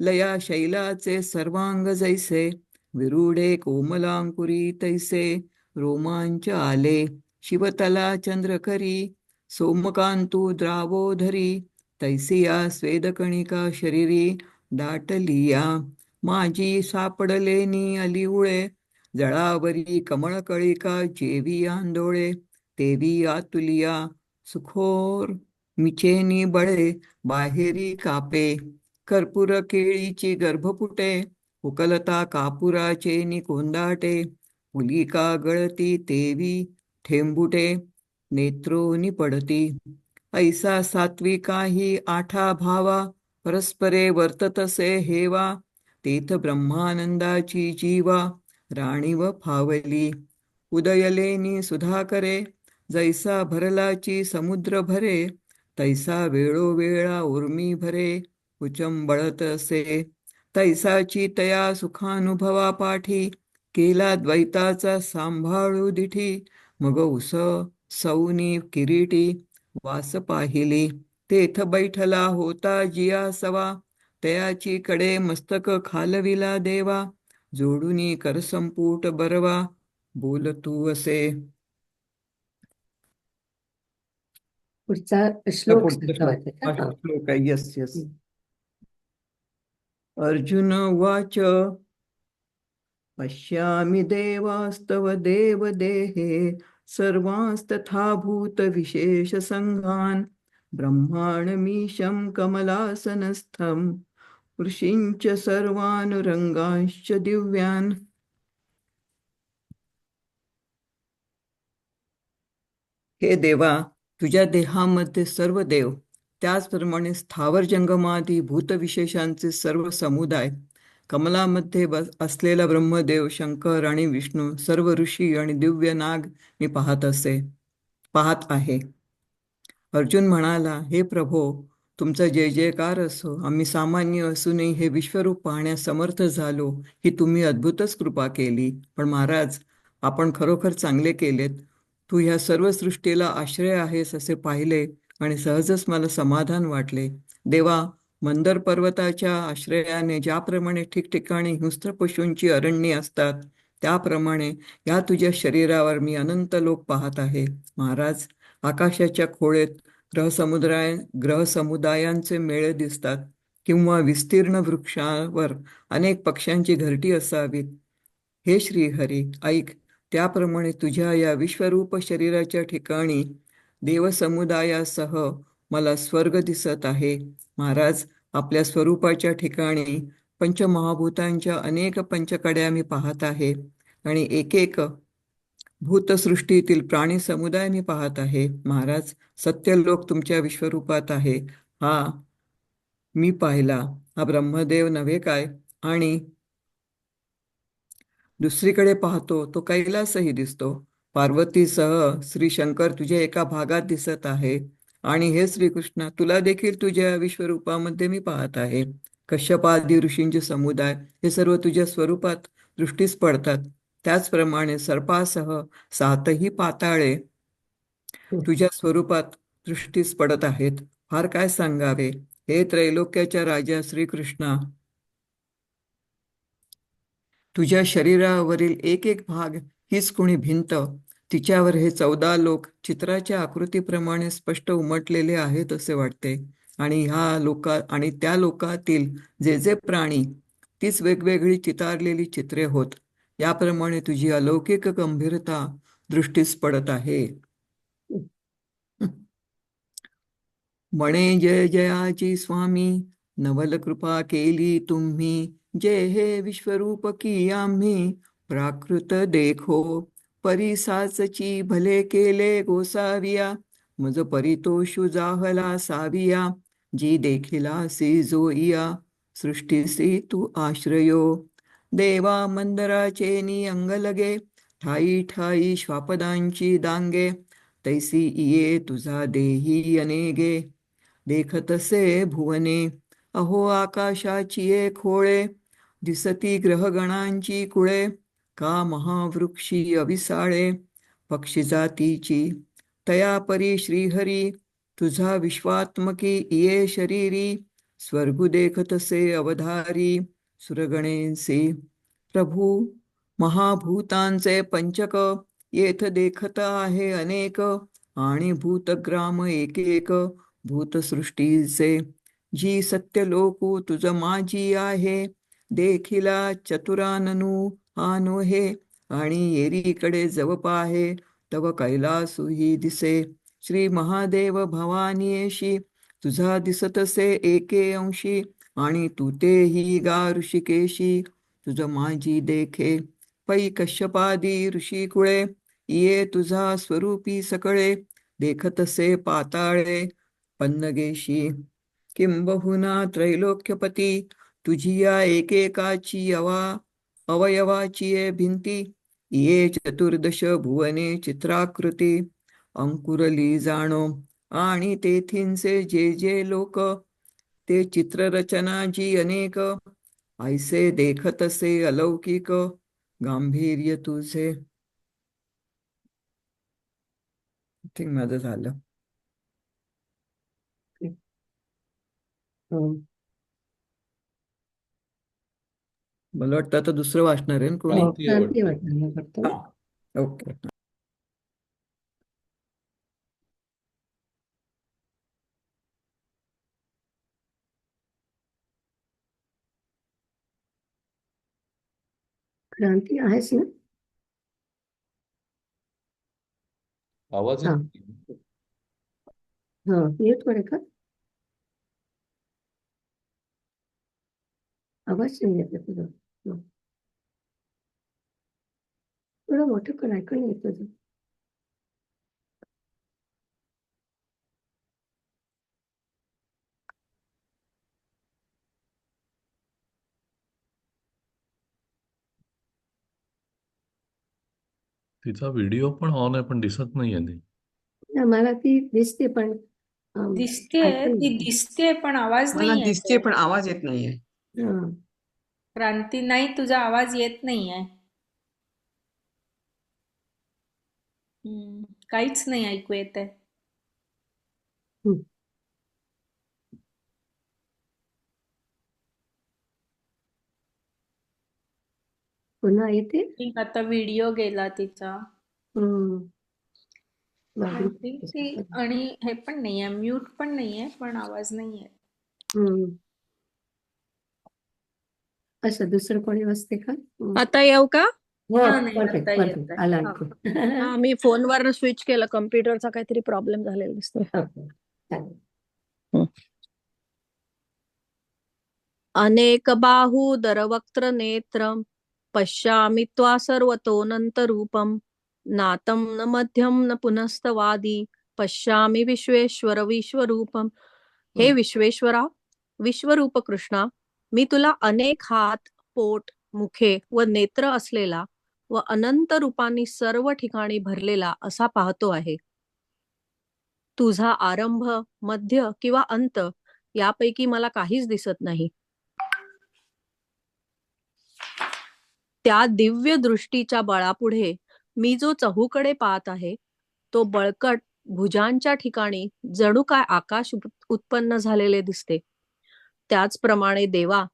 लया शैलाचे सर्वांग जैसे विरुडे कोमलांकुरी तैसे रोमांच आले शिवतला चंद्रकरी सोमकांतू द्रावोधरी तैसिया स्वेदकणिका शरीरी दाटलिया माझी सापडलेनी अलिउळे जळावरी कमळकळिका जेवी आंदोळे तेवी आतुलिया सुखोर मिचेनी बळे बाहेरी कापे कर्पूर केळीची गर्भपुटे उकलता कापुराचे कोंदाटे उलिका गळती तेवी ठेंबुटे नेत्रोनी पडती ऐसा सात्विकाही आठा भावा परस्परे वर्ततसे हेवा तेथ ब्रह्मानंदाची जीवा राणीव फावली उदयलेनी सुधाकरे जैसा भरलाची समुद्र भरे तैसा वेळोवेळा उर्मी भरे उचंबळत असे तैसाची तया सुखानुभवा पाठी केला द्वैताचा सांभाळू दिठी मग उस सौनी किरीटी वास पाहिली तेथ बैठला होता जिया सवा तयाची कडे मस्तक खालविला देवा जोडुनी करसंपुट बरवा बोल तू असे. पुढचा श्लोक पुढचा सांगा वाटतं का? हा श्लोक आहे. Yes yes. हं. अर्जुन उवाच पश्यामि देवास्तव देवदेहे सर्वांस्तथा भूतविशेषसङ्घान् ब्रह्माणमीशं कमलासनस्थं ऋषींच सर्वानुरंगांश्च दिव्यान्. हे देवा, तुझ्या देहामध्ये सर्व देव, त्याचप्रमाणे स्थावर जंगमादी भूतविशेषांचे सर्व समुदाय, कमलामध्ये असलेला ब्रह्मदेव, शंकर आणि विष्णू, सर्व ऋषी आणि दिव्य नाग मी पाहत आहे. अर्जुन म्हणाला, हे प्रभो, तुमचा जय जयकार असो. आम्ही सामान्य असूनही हे विश्वरूप पाहण्यास समर्थ झालो. ही तुम्ही अद्भुतच कृपा केली. पण महाराज, आपण खरोखर चांगले केलेत. तू ह्या सर्व सृष्टीला आश्रय आहेस असे पाहिले आणि सहजच मला समाधान वाटले. देवा, मंदर पर्वताच्या आश्रयाने ज्याप्रमाणे ठिकठिकाणी हिंस्त्र पशूंची अरण्ये असतात, त्याप्रमाणे या तुझ्या शरीरावर मी अनंत लोक पाहत आहे. महाराज, आकाशाच्या खोळेत ग्रहसमुदायांचे मेळे दिसतात किंवा विस्तीर्ण वृक्षावर अनेक पक्ष्यांची घरटी असावीत. हे श्रीहरी, ऐक, त्याप्रमाणे तुझ्या या विश्वरूप शरीराच्या ठिकाणी देवसमुदायासह मला स्वर्ग दिसत आहे. महाराज, आपल्या स्वरूपाच्या ठिकाणी पंचमहाभूतांच्या अनेक पंचकड्या मी पाहत आहे आणि एक भूतसृष्टीतील प्राणी समुदाय मी पाहत आहे. महाराज, सत्यलोक तुमच्या विश्वरूपात आहे. हा मी पाहिला. हा ब्रह्मदेव नव्हे काय? आणि दुसरीकडे पाहतो तो कैलासही दिसतो. पार्वतीसह श्री शंकर तुझ्या एका भागात दिसत आहे. आणि हे श्रीकृष्ण, तुला देखील तुझ्या विश्वरूपामध्ये मी पाहत आहे. कश्यपादी ऋषींचे समुदाय हे सर्व तुझ्या स्वरूपात दृष्टीस पडतात. त्याचप्रमाणे सर्पासह 7ही पाताळे तुझ्या स्वरूपात दृष्टीस पडत आहेत. फार काय सांगावे. हे त्रैलोक्याच्या राजा श्रीकृष्णा, तुझ्या शरीरावरील एक भाग हीच कोणी भिंत, तिच्यावर हे 14 लोक चित्राच्या आकृतीप्रमाणे स्पष्ट उमटलेले आहेत असे वाटते. आणि त्या लोकातील जे प्राणी, तीच वेगवेगळी चितारलेली चित्रे होत. याप्रमाणे तुझी अलौकिक गंभीरता दृष्टीस पडत आहे. म्हणे जय जयाची स्वामी, नवल कृपा केली तुम्ही. जय हे विश्वरूप की आम्ही प्राकृत देखो. परिसाचची भले केले गोसाविया, मज परितोषु जाहला साविया. जी देखिलासी जोइया, सृष्टीसी तू आश्रयो. देवा मंदराचे अंग लगे, ठाई ठाई श्वापदांची दांगे. तैसी इये तुझा देही अनेगे, देखतसे भुवने. अहो आकाशाची खोळे, दिसती ग्रहगणांची कुळे. का महावृक्षी अविसाळे, पक्षी जातीची तया परी श्रीहरी. तुझा विश्वात्मकी ये शरीरी, स्वर्गु देखतसे अवधारी सुरगणेसी. प्रभू महाभूतांचे पंचक, येथ देखत आहे अनेक, आणि भूतग्राम एक एक भूतसृष्टीचे. जी सत्य लोकू तुझ माझी आहे, देखिला चतुराननु हा नोहे, आणि येरीकडे जव पाहे तव कैलासुही दिसे. श्री महादेव भवानीयेशी, तुझा दिसतसे एके अंशी, आणि तू तेही गा ऋषिकेशी तुझ माझी देखे. पै कश्यपादी ऋषी कुळे, ये तुझा स्वरूपी सकळे, देखतसे पाताळे पन्नगेशी. किंबहुना त्रैलोक्यपती, तुझी या एकेकाची अवयवाची ये भिंती, ये चतुर्दश भुवने चित्राकृती. अंकुरली जाणो, आणि तेथींचे जे जे लोक, ते चित्ररचना जी अनेक, ऐसे देखतसे अलौकिक गांभीर्य तुझे. थिंक माझं झालं. हं. मला वाटतं आता दुसरं वाचणार आहे ना कोणी? क्रांती आहे क्रांती वाटतं. वाटणार फक्त. हा, ओके. क्रांती आहेच ना? आवाज हा. येत नाही. हा, येतो आहे का? आवाज नाही येत आहे तुझा. हं. थोडं मोठं कर, ऐकू नाही येत तुझं. तिचा व्हिडिओ पण ऑन आहे पण दिसत नाहीये ती. नाही, मला ती दिसते पण दिसतेय, ऐकू ती नाही येत. दिसतेय पण आवाज मला नाही दिसते येत. पण आवाज येत नाहीये. हा. क्रांती, नाही, तुझा आवाज येत नाहीये. काहीच नाही ऐकू येत आहे. हं. पुन्हा येते. आता व्हिडिओ गेला तिचा. हं. आय थिंक ती, आणि हे पण नाहीये, म्यूट पण नाहीये, पण आवाज नाहीये. हं. असं दुसरं कोणी वाचते का? आता येऊ का? हो, हा, नाही, परफेक्ट आता येत परफेक्ट आहे. आला हा. ऐकू. हा, मी फोनवर स्विच केलं, कम्प्युटरचा काहीतरी प्रॉब्लेम झालेला दिसतोय. ओके, चालेल. अनेक बाहुदरवक्त्र नेत्रं पश्यामि त्वा सर्वतोऽनन्तरूपं नातं न मध्यं न पुनस्तवादी पश्यामि विश्वेश्वर विश्वरूपम. हे विश्वेश्वरा, विश्वरूप कृष्णा, मी तुला अनेक हात, पोट, मुखे व नेत्र असलेला व अनंत रूपांनी सर्व ठिकाणी भरलेला असा पाहतो आहे. तुझा आरंभ, मध्य किंवा अंत यापैकी मला काहीच दिसत नाही. त्या दिव्य दृष्टीच्या बळापुढे मी जो चहूकडे पाहत आहे, तो बळकट भुजांच्या ठिकाणी जणू काय आकाश उत्पन्न झालेले दिसते. त्याचप्रमाणे देवा,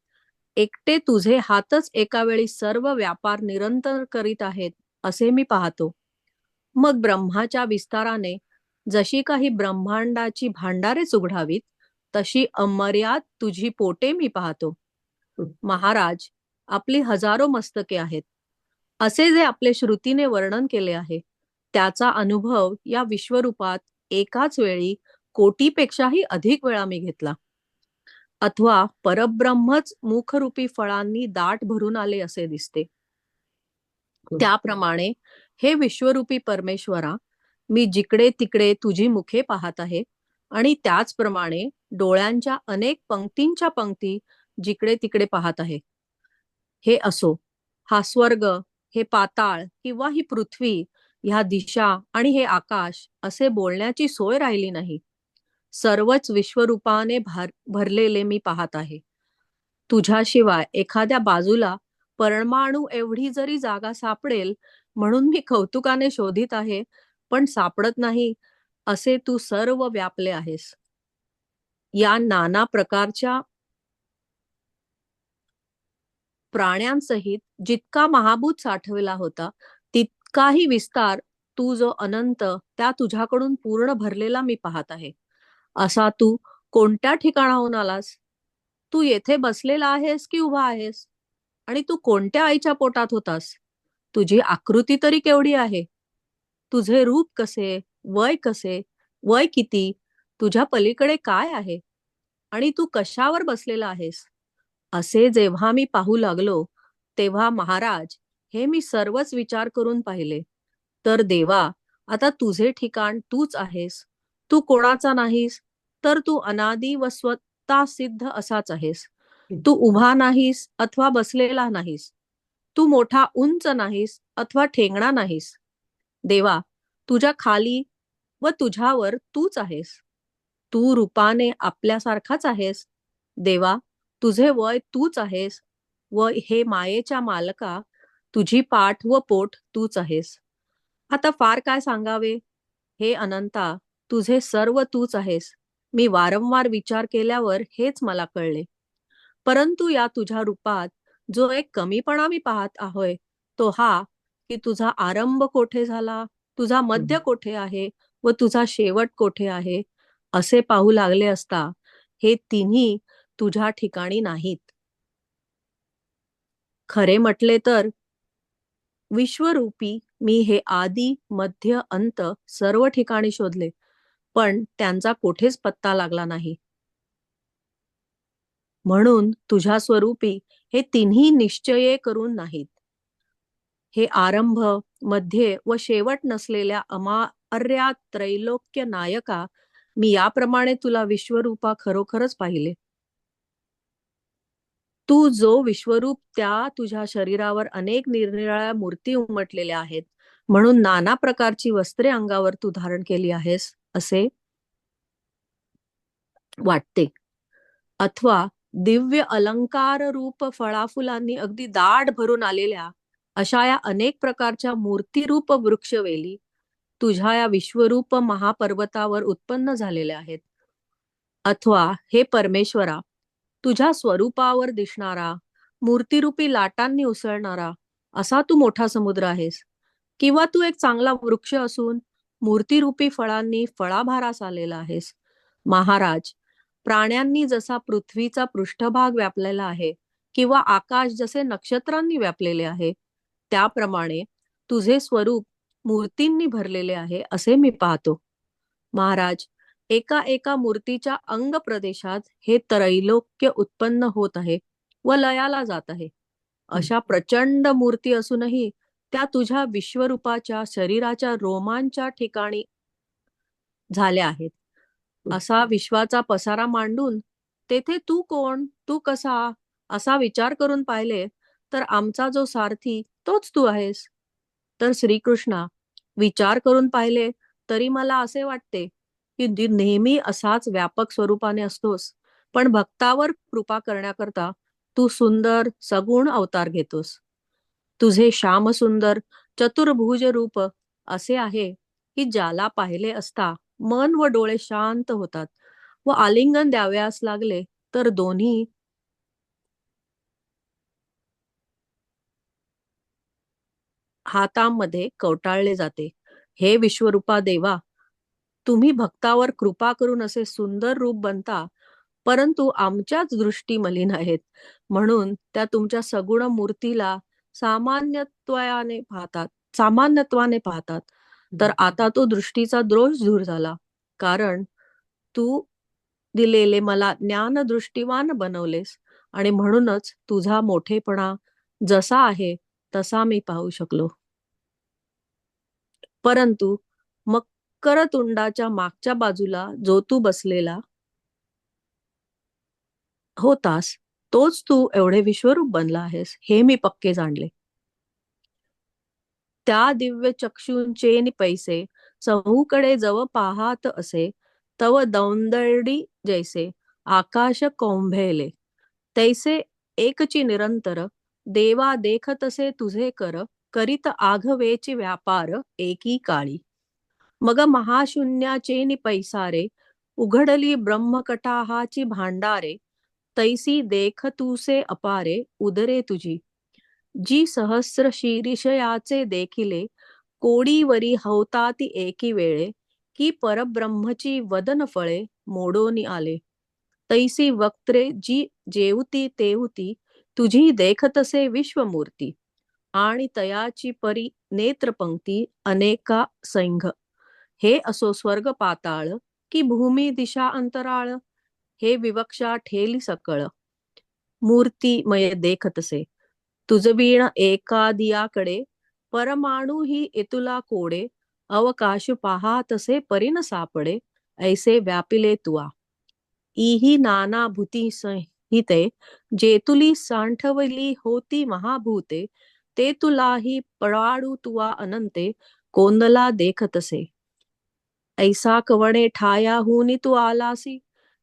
एकटे तुझे हातच एका वेळी सर्व व्यापार निरंतर करीत आहेत असे मी पाहतो. मग ब्रह्माच्या विस्ताराने जशी काही ब्रह्मांडाची भांडारेच उघडावीत, तशी अमर्याद तुझी पोटे मी पाहतो. महाराज, आपली हजारो मस्तके आहेत असे जे आपले श्रुतीने वर्णन केले आहे, त्याचा अनुभव या विश्वरूपात एकाच वेळी कोटीपेक्षाही अधिक वेळा मी घेतला. अथवा परब्रह्मच मुखरूपी फळांनी दाट भरून आले असे दिसते. त्याप्रमाणे हे विश्वरूपी परमेश्वरा, मी जिकडे तिकडे तुझी मुखे पाहत आहे, आणि त्याचप्रमाणे डोळ्यांच्या अनेक पंक्तींच्या पंक्ती जिकडे तिकडे पाहत आहे. हे असो, हा स्वर्ग, हे पाताळ किंवा ही पृथ्वी, ह्या दिशा आणि हे आकाश असे बोलण्याची सोय राहिली नाही. सर्वच विश्वरूपाने भरलेले मी पाहत आहे. तुझ्याशिवाय एखाद्या बाजूला परमाणू एवढी जरी जागा सापडेल म्हणून मी कौतुकाने शोधित आहे, पण सापडत नाही. असे तू सर्व व्यापले आहेस. या नाना प्रकारच्या प्राण्यांसहित जितका महाभूत साठविला होता तितकाही विस्तार तू जो अनंत त्या तुझ्याकडून पूर्ण भरलेला मी पाहत आहे. असा तू कोणत्या ठिकाणाहून आलास? तू येथे बसलेला आहेस की उभा आहेस? आणि तू कोणत्या आईच्या पोटात होतास? तुझी आकृती तरी केवढी आहे? तुझे रूप कसे, वय किती, तुझ्या पलीकडे काय आहे, आणि तू कशावर बसलेला आहेस? असे जेव्हा मी पाहू लागलो तेव्हा महाराज, हे मी सर्वच विचार करून पाहिले. तर देवा, आता तुझे ठिकाण तूच आहेस. तू कोणाचा नाहीस, तर तू अनादी व स्वतः सिद्ध असाच आहेस. तू उभा नाहीस अथवा बसलेला नाहीस. तू मोठा उंच नाहीस अथवा ठेंगणा नाहीस. देवा, तुझ्या खाली व तुझ्यावर तूच आहेस. तू रूपाने आपल्यासारखाच आहेस. देवा, तुझे वय तूच आहेस व हे मायेच्या मालका तुझी पाठ व पोट तूच आहेस. आता फार काय सांगावे? हे अनंता, तुझे सर्व तूच आहेस. मी वारंवार विचार केल्यावर हेच मला कळले. परंतु या तुझ्या रूपात जो एक कमीपणा मी पाहत आहोय तो हा, की तुझा आरंभ कोठे झाला, तुझा मध्य कोठे आहे व तुझा शेवट कोठे आहे, असे पाहू लागले असता हे तिन्ही तुझ्या ठिकाणी नाहीत. खरे म्हटले तर विश्वरूपी मी हे आदी मध्य अंत सर्व ठिकाणी शोधले, पण त्यांचा कोठेच पत्ता लागला नाही. म्हणून तुझ्या स्वरूपी हे तिन्ही निश्चये करून नाहीत. हे आरंभ, मध्ये व शेवट नसलेल्या अमार्या त्रैलोक्य नायका, मी याप्रमाणे तुला विश्वरूपा खरोखरच पाहिले. तू जो विश्वरूप, त्या तुझ्या शरीरावर अनेक निरनिराळ्या मूर्ती उमटलेल्या आहेत, म्हणून नाना प्रकारची वस्त्रे अंगावर तू धारण केली आहेस असे वाटते. अथवा दिव्य अलंकार रूप फळाफुलांनी अगदी दाढ भरून आलेल्या अशा या अनेक प्रकारच्या मूर्तिरूप वृक्षवेली तुझ्या या विश्वरूप महापर्वतावर उत्पन्न झालेल्या आहेत. अथवा हे परमेश्वरा, तुझ्या स्वरूपावर दिसणारा मूर्तिरूपी लाटांनी उसळणारा असा तू मोठा समुद्र आहेस. किंवा तू एक चांगला वृक्ष असून मूर्तिरूपी फळांनी फळाभारास आलेला आहेस. महाराज, प्राण्यांनी जसा पृथ्वीचा पृष्ठभाग व्यापलेला आहे किंवा आकाश जसे नक्षत्रांनी व्यापलेले आहे, त्याप्रमाणे तुझे स्वरूप मूर्तींनी भरलेले आहे असे मी पाहतो. महाराज, एका एका मूर्तीच्या अंग प्रदेशात हे त्रैलोक्य उत्पन्न होत आहे व लयाला जात आहे. अशा प्रचंड मूर्ती असूनही त्या तुझ्या विश्वरूपाच्या शरीराच्या रोमांच्या ठिकाणी झाल्या आहेत. असा विश्वाचा पसारा मांडून तेथे तू कोण, तू कसा, असा विचार करून पाहिले तर आमचा जो सारथी तोच तू आहेस. तर श्रीकृष्णा, विचार करून पाहिले तरी मला असे वाटते की नेहमी असाच व्यापक स्वरूपाने असतोस, पण भक्तावर कृपा करण्याकरता तू सुंदर सगुण अवतार घेतोस. तुझे श्यामसुंदर चतुर्भुज रूप असे आहे की ज्याला पाहिले असता मन व डोळे शांत होतात व आलिंगन द्यावयास लागले तर दोन्ही हातांमध्ये कवटाळले जाते. हे विश्वरूपा देवा, तुम्ही भक्तावर कृपा करून असे सुंदर रूप बनता, परंतु आमच्याच दृष्टी मलिन आहेत, म्हणून त्या तुमच्या सगुण मूर्तीला सामान्यत्वाने पाहतात. तर आता तो दृष्टीचा दोष दूर झाला, कारण तू दिलेले मला ज्ञान दृष्टीवान बनवलेस आणि म्हणूनच तुझा मोठेपणा जसा आहे तसा मी पाहू शकलो. परंतु मकरतुंडाच्या मागच्या बाजूला जो तू बसलेला होतास तोच तू एवढे विश्वरूप बनला आहेस हे मी पक्के जाणले. त्या दिव्य चक्षुंचे पैसे चहूकडे जव पाहात असे, तव दौंदर्डी जैसे आकाश कोंभेले, तैसे एकची निरंतर देवा देखतसे तुझे कर, करीत आघवेची व्यापार एकी काळी. मग महाशून्याचे नि पैसारे, उघडली ब्रह्मकटाहाची भांडारे, तैसी देख तुसे अपारे उदरे तुझी. जी सहस्र शीर्षयाचे देखिले, कोडीवरी हवताती एकी वेळे, की परब्रह्मची वदन फळे मोडोनी आले. तैसी वक्त्रे जी जेवती तेवती, तुझी देखतसे विश्वमूर्ती. आणि तयाची परी नेत्रपंक्ती अनेका संघ. हे असो स्वर्ग पाताळ, की भूमी दिशा अंतराळ, हे विवक्षा ठेली सकळ. मूर्तिमय देखतसे तुझवीण एकादियाकडे, परमाणु ही एतुला कोडे, अवकाश पाहातसे परिन सापडे, ऐसे व्यापिले तुआ. इही नाना भूती संहिते, जेतुली सांठवली होती महाभूते, ते तुलाही पळाडू तुआ अनंते, कोंदला देखतसे. ऐसा कवणे ठायाहुनी तू आलासी,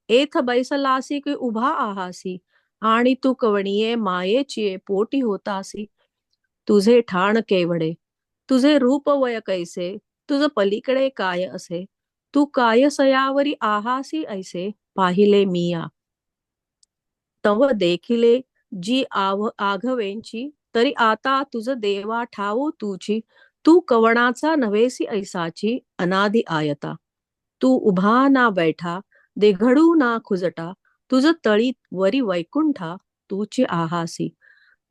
एथ बैसलासी की उभा आहासी, आणि तू कवणीये मायेचिये पोटी होतासी. तुझे ठाण केवढे, तुझे रूप वय कैसे, तुझ पलीकडे काय असे, तू काय सयावरी आहासी ऐसे पाहिले मिया. तव देखिले जी आघवेंची, तरी आता तुझ देवा ठावो तुची. तू कवणाचा नव्हेसी ऐसाची अनादि आयता. तू उभा ना बैठा, देघडू ना खुजटा, तुझ तळी वरी वैकुंठा तूची आहासी.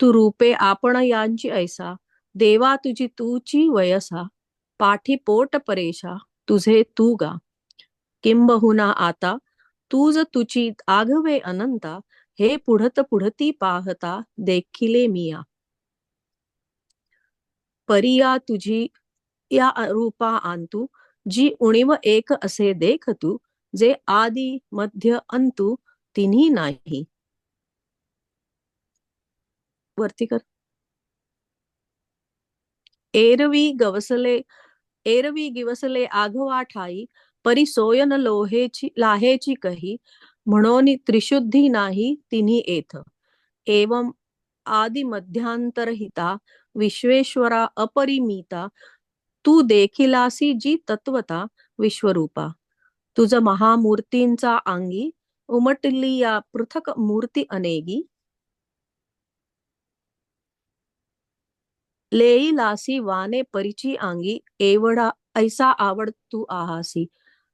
तू रूपे आपण यांची ऐसा, देवा तुझी तूची वयसा, पाठी पोट परेशा तुझे तू गा. किंबहुना आता तूज तुची आघवे अनंता, हे पुढत पुढती पाहता देखिले मिया. परिया तुझी या रूपा आंतू, जी उणीव एक असे देखतू, जे आदी मध्य अंतू तिन्ही नाही. वरती कर. एरवी गिवसले आघवा ठाई, परी सोयन लाहेची कही, म्हणून त्रिशुद्धी नाही तिन्ही येथ. एवं आदि मध्यांतरहिता विश्वेश्वरा अपरिमिता, तू देखिलासी जी तत्वता विश्वरूपा. तुझ महामूर्तींचा अंगी, उमटली या पृथक मूर्ती अनेगी. लेईलासी वाने परिची अंगी, एवढा ऐसा आवड तू आहासी.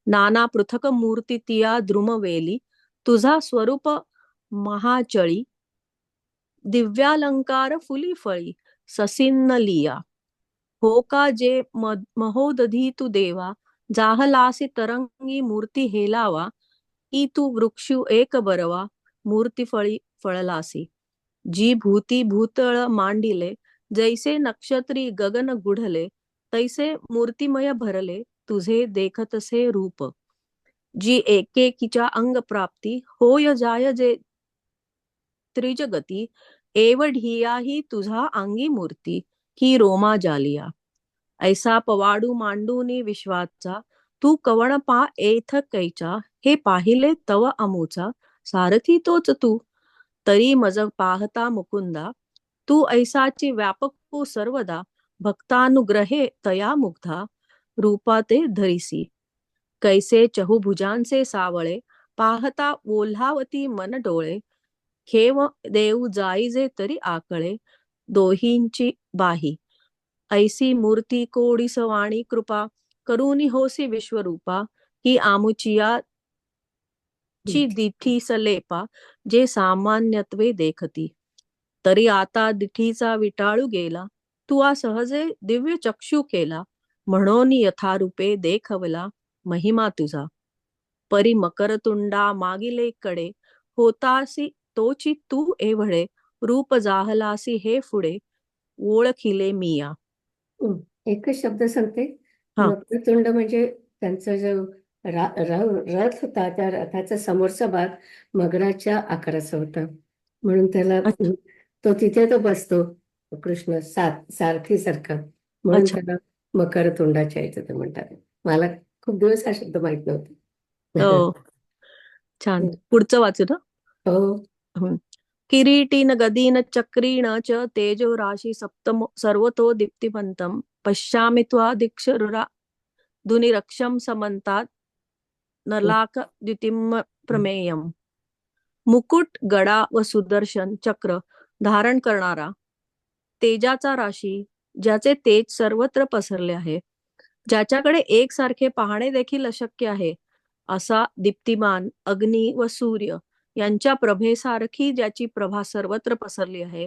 नाना पृथक मूर्ती तिया द्रुमवेली, तुझा स्वरूप महाचळी. दिव्यालंकार फुली फळी ससिन्न लिया. हो का जे महोदधी तू देवा, जाहलासी तरंगी मूर्ती हेलावा. ई तू वृक्षू एक बरवा, मूर्ती फळी फळलासी. जी भूती भूतळ मांडिले, जैसे नक्षत्री गगन गुढले, तैसे मूर्तिमय भरले तुझे देखतसे रूप. जी एकेकीच्या अंग प्राप्ती, होय जाय जे त्रिजगती, एवढिया ही तुझा अंगी मूर्ती, ही रोमा जालिया. ऐसा पवाडू मांडूनी विश्वाचा, तू कवण पा एथ कैचा, हे पाहिले तव अमुचा, सारथी तोच तू. तरी मज पाहता मुकुंदा, तू ऐसाची व्यापक हो सर्वदा, भक्तानुग्रहे तया मुग्धा, रूपा ते धरिसी. कैसे चहुभुजांचे सावळे, पाहता ओल्हावती मन डोळे, खेव देव जाईजे तरी आकळे, दोहींची बाही. ऐसी मूर्ती कोडी सवाणी कृपा, करुनी होसी विश्वरूपा, ही आमुचिया ची दिठी सलेपा, जे सामान्यत्वे देखती. तरी आता दिठीचा विटाळू गेला, तुआ सहजे दिव्य चक्षु केला, म्हणून यथारूपे देखवला महिमा तुझा. परी मकरतुंडा मागिले कडे, होतासी तोची तू एवढे, रूप जाहलासी हे पुढे, ओळखिले मिया. एकच शब्द सांगते. हा. वक्रतुंड म्हणजे त्यांचा जो रथ होता, त्या रथाचा समोरचा भाग मगराच्या आकाराचा होता, म्हणून त्याला अच्छा. तो तिथे तो बसतो कृष्ण सारथीसारखा, म्हणून अच्छा. त्याला मकरतुंडाच्या याचं ते म्हणतात. मला खूप दिवस हा शब्द माहित नव्हता. हो, छान. पुढचं वाचू ना. हो. किरीटीन गदीन चक्रीण च तेजो राशी सप्तम सर्वतो दीप्तिमंतम, पश्यामि त्वा धुनिरक्षम समंतात नलाक द्युतिम प्रमेयम. मुकुट, गदा व सुदर्शन चक्र धारण करणारा, तेजाचा राशी, ज्याचे तेज सर्वत्र पसरले आहे, ज्याच्याकडे एकसारखे पाहणे देखील अशक्य आहे, असा दीप्तिमान अग्नी व सूर्य यांच्या प्रभेसारखी ज्याची प्रभा सर्वत्र पसरली आहे,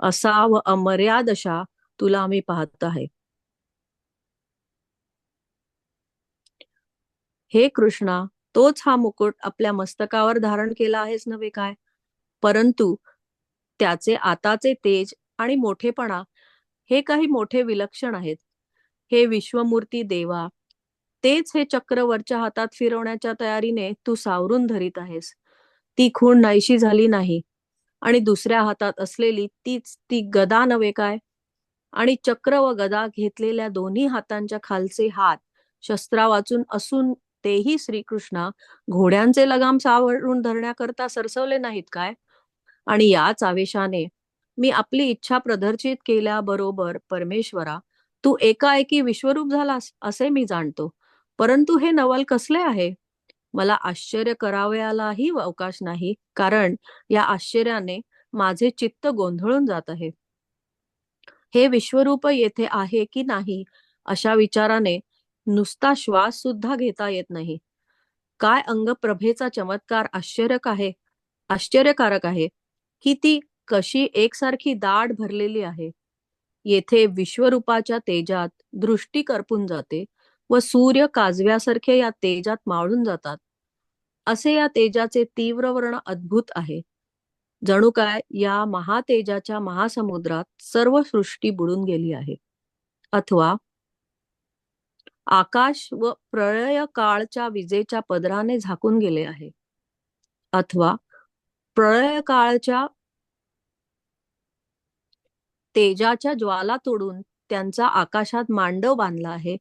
असा व अमर्याद अशा तुला आम्ही पाहत आहे. हे कृष्णा, तोच हा मुकुट आपल्या मस्तकावर धारण केला आहेस नव्हे काय? परंतु त्याचे आताचे तेज आणि मोठेपणा हे काही मोठे विलक्षण आहेत. हे विश्वमूर्ती देवा, तेच हे चक्र वरच्या हातात फिरवण्याच्या तयारीने तू सावरून धरीत आहेस. ती खूण नाहीशी झाली नाही, आणि दुसऱ्या हातात असलेली तीच ती गदा नव्हे काय? आणि चक्र व गदा घेतलेल्या दोन्ही हातांच्या खालचे हात शस्त्रा वाचून असून तेही श्रीकृष्णा घोड्यांचे लगाम सावरून धरण्याकरता सरसवले नाहीत काय? आणि याच आवेशाने मी आपली इच्छा प्रदर्शित केल्याबरोबर परमेश्वरा, तू एकाएकी विश्वरूप झालास असे मी जाणतो. परंतु हे नवल कसले आहे? मला आश्चर्य करावयालाही अवकाश नाही, कारण या आश्चर्याने माझे चित्त गोंधळून जात आहे. हे विश्वरूप येथे आहे की नाही अशा विचाराने नुसता श्वास सुद्धा घेता येत नाही. काय अंगप्रभेचा चमत्कार आश्चर्यकारक आहे की ती कशी एकसारखी दाढ भरलेली आहे. येथे विश्वरूपाच्या तेजात दृष्टी करपून जाते व सूर्य काजव्यासारखे या तेजात मावळून जातात. असे या तेजाचे तीव्र वर्ण अद्भुत आहे. जणू काय या महातेजाच्या महासमुद्रात सर्व सृष्टी बुडून गेली आहे, अथवा आकाश व प्रळय काळच्या विजेच्या पदराने झाकून गेले आहे, अथवा प्रळय काळच्या तेजाच्या ज्वाला तोडून त्यांचा आकाशात मांडव बांधला आहे.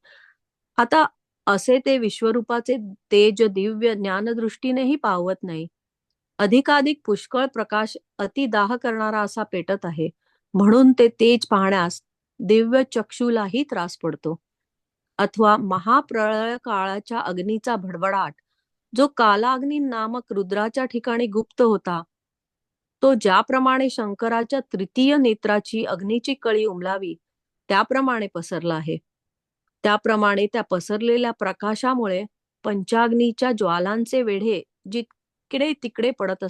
आता असे ते विश्वरूपाचे तेज दिव्य ज्ञानदृष्टीनेही पावत नाही. अधिकाधिक पुष्कळ प्रकाश अतिदाह करणारा असा पेटत आहे, म्हणून ते तेज पाहण्यास दिव्य चक्षुलाही त्रास पडतो. अथवा महाप्रळय काळाच्या अग्नीचा भडभडाट, जो कालाग्नी नामक रुद्राच्या ठिकाणी गुप्त होता, तो ज्याप्रमाणे शंकराच्या तृतीय नेत्राची अग्नीची कळी उमलावी त्याप्रमाणे पसरला आहे. त्याप्रमाणे त्या पसरलेल्या प्रकाशामुळे पंचाग्नीच्या ज्वालांचे वेढे जिकडे तिकडे पडत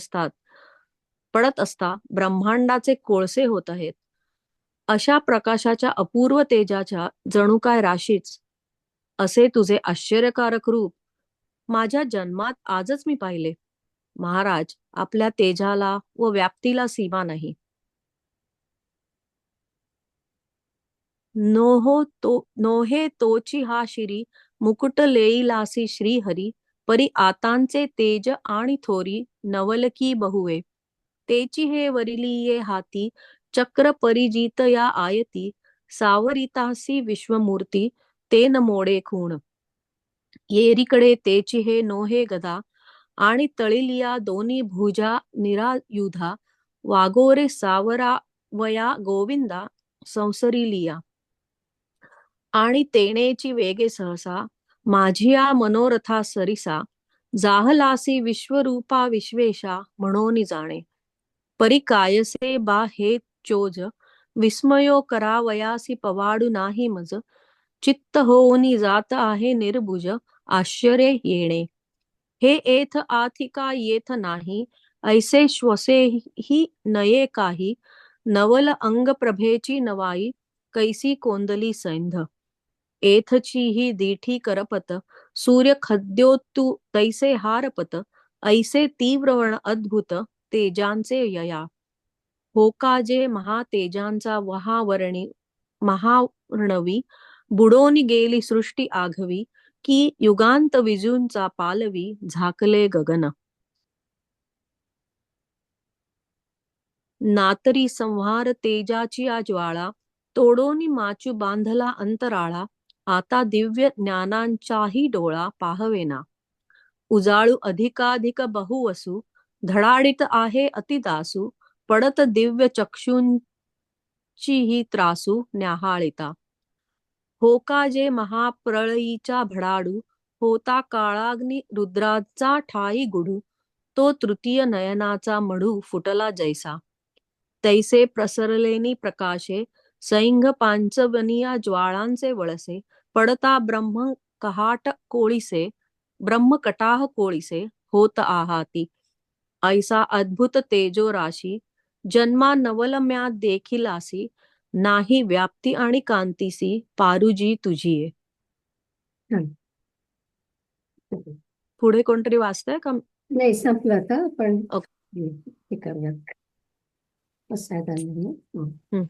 असता ब्रह्मांडाचे कोळसे होत आहेत. अशा प्रकाशाच्या अपूर्व तेजाच्या जणू काय राशीच असे तुझे आश्चर्यकारक रूप माझ्या जन्मात आजच मी पाहिले. महाराज, आपल्या तेजाला व व्याप्तीला सीमा नाही. नोहे तोची हा शिरी मुकुट लेईलासी श्रीहरी, परी आतांचे तेज आणि थोरी नवलकी बहुवे. तेची हे वरिलिये हाती चक्र परिजित या आयती, सावरितासी विश्वमूर्ती तेन मोडे खूण. येरीकडे तेची हे नोहे गदा आणि तळिलिया दोन्ही भुजा निरायुधा, वागोरे सावरावया गोविंदा संसरिलिया. आणि तेणेची वेगे सहसा माझिया मनोरथा सरिसा, जाहलासी विश्वरूपा विश्वेशा म्हणून जाणे. परी कायसे बा हे चोज विस्मयो करावयासी पवाडू नाही मज, चित्त होऊनी जात आहे निर्भुज आश्चर्य येणे. हे एथ आथिका येथ नाही, ऐसे श्वसे ही नये काही, नवल अंग प्रभेची नवाई कैसी कोंदली सैंध. एथची ही दीठी करपत सूर्य खद्योतु तैसे हारपत, ऐसे तीव्रवर्ण अद्भुत तेजांचे यया. होकाजे महातेजांचा महावर्णवी बुडोनी गेली सृष्टी आघवी, की युगांत विजूंचा पालवी झाकले गगन. नातरी संहार तेजाची आ ज्वाळा, तोडोनी माचू बांधला अंतराळा, आता दिव्य ज्ञानांचाही डोळा पाहवेना. उजाळू अधिकाधिक बहुवसू, धडाडीत आहे अतिदासू, पडत दिव्य चक्षूंची ही त्रासू न्याहाळिता. होका जे महाप्रळयीचा भडाडू, होता काळाग्नी रुद्राचा ठाई गुढू, तो तृतीय नयनाचा मढू फुटला जैसा. तैसे प्रसरलेनी प्रकाशे, सैंघ पांचवनिया ज्वाळांचे वळसे, पडता ब्रह्मकटाह कोळीसे, होत आहाती. ऐसा अद्भुत तेजो राशी, जन्मा नवलम्या देखिलासी, नाही व्याप्ती आणि कांतीसी, पारुजी तुझीये. छान. पुढे कोणतरी वाचतंय का? नाही, संपलं आता. पण ओके. हे करूयात. असं आहे गाणं.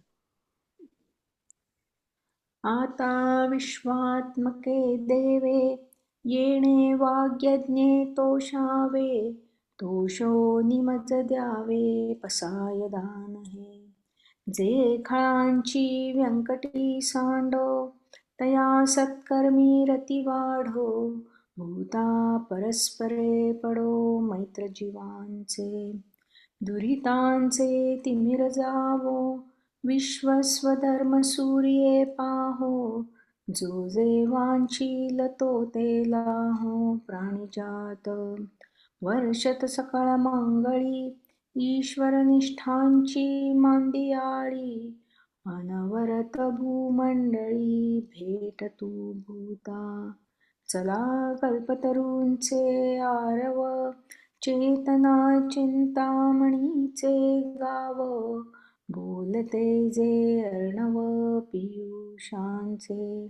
आता विश्वात्मके देवे येणे वाग्यज्ञे तोषावे, तोषो निमज द्यावे पसाय दान हे. जे खळांची व्यंकटी सांडो, तया सत्कर्मी रती वाढो, भूता परस्परे पडो मैत्र जीवांचे. दुरितांचे तिमिर जावो, विश्वस्वधर्म सूर्ये पाहो, जो जे वांछील तो ते लाहो प्राणिजात. वर्षत सकळ मंगळी, ईश्वर निष्ठांची मांदियाळी, अनवरत भूमंडळी भेट तू भूता. चला कल्पतरूंचे आरव, चेतना चिंतामणीचे गाव, बोलते जे अर्णव पियुषांचे.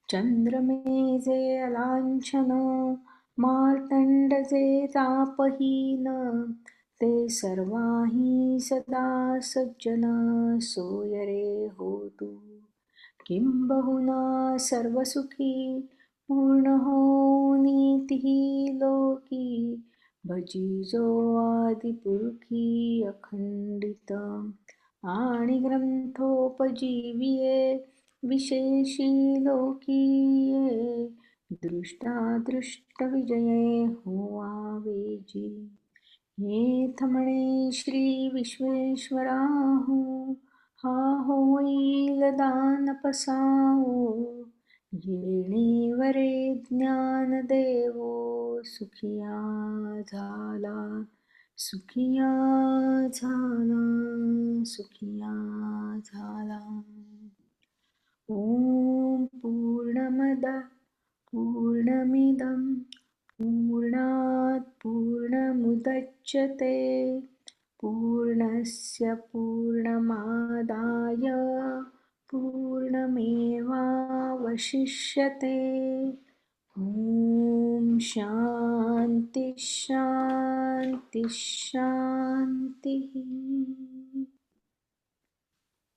चंद्रमे जे अलांछन, मार्तंड जे तापहीन, ते सर्वाही सदा सज्जन, सोय रे हो तू. किंबहुना सर्वसुखी, पूर्ण हो नीतिही लोकी, भजी जो आदिपुरुषी अखंडित. आणि ग्रंथोपजीविये, विशेषी लोकीये, दृष्टादृष्ट विजये होवावेजी. हेथ म्हणे श्री विश्वेश्वराहू, हा होईल दान पसाओ, येणे वरे ज्ञान देवो, सुखिया झाला, सुखिया झाला, सुखिया झाला. ओम पूर्णमद पूर्णमिदं पूर्णात् पूर्णमुदच्यते, पूर्णस्य पूर्णमादाय पूर्णमेवावशिष्यते. ओम शांती शांती शांती.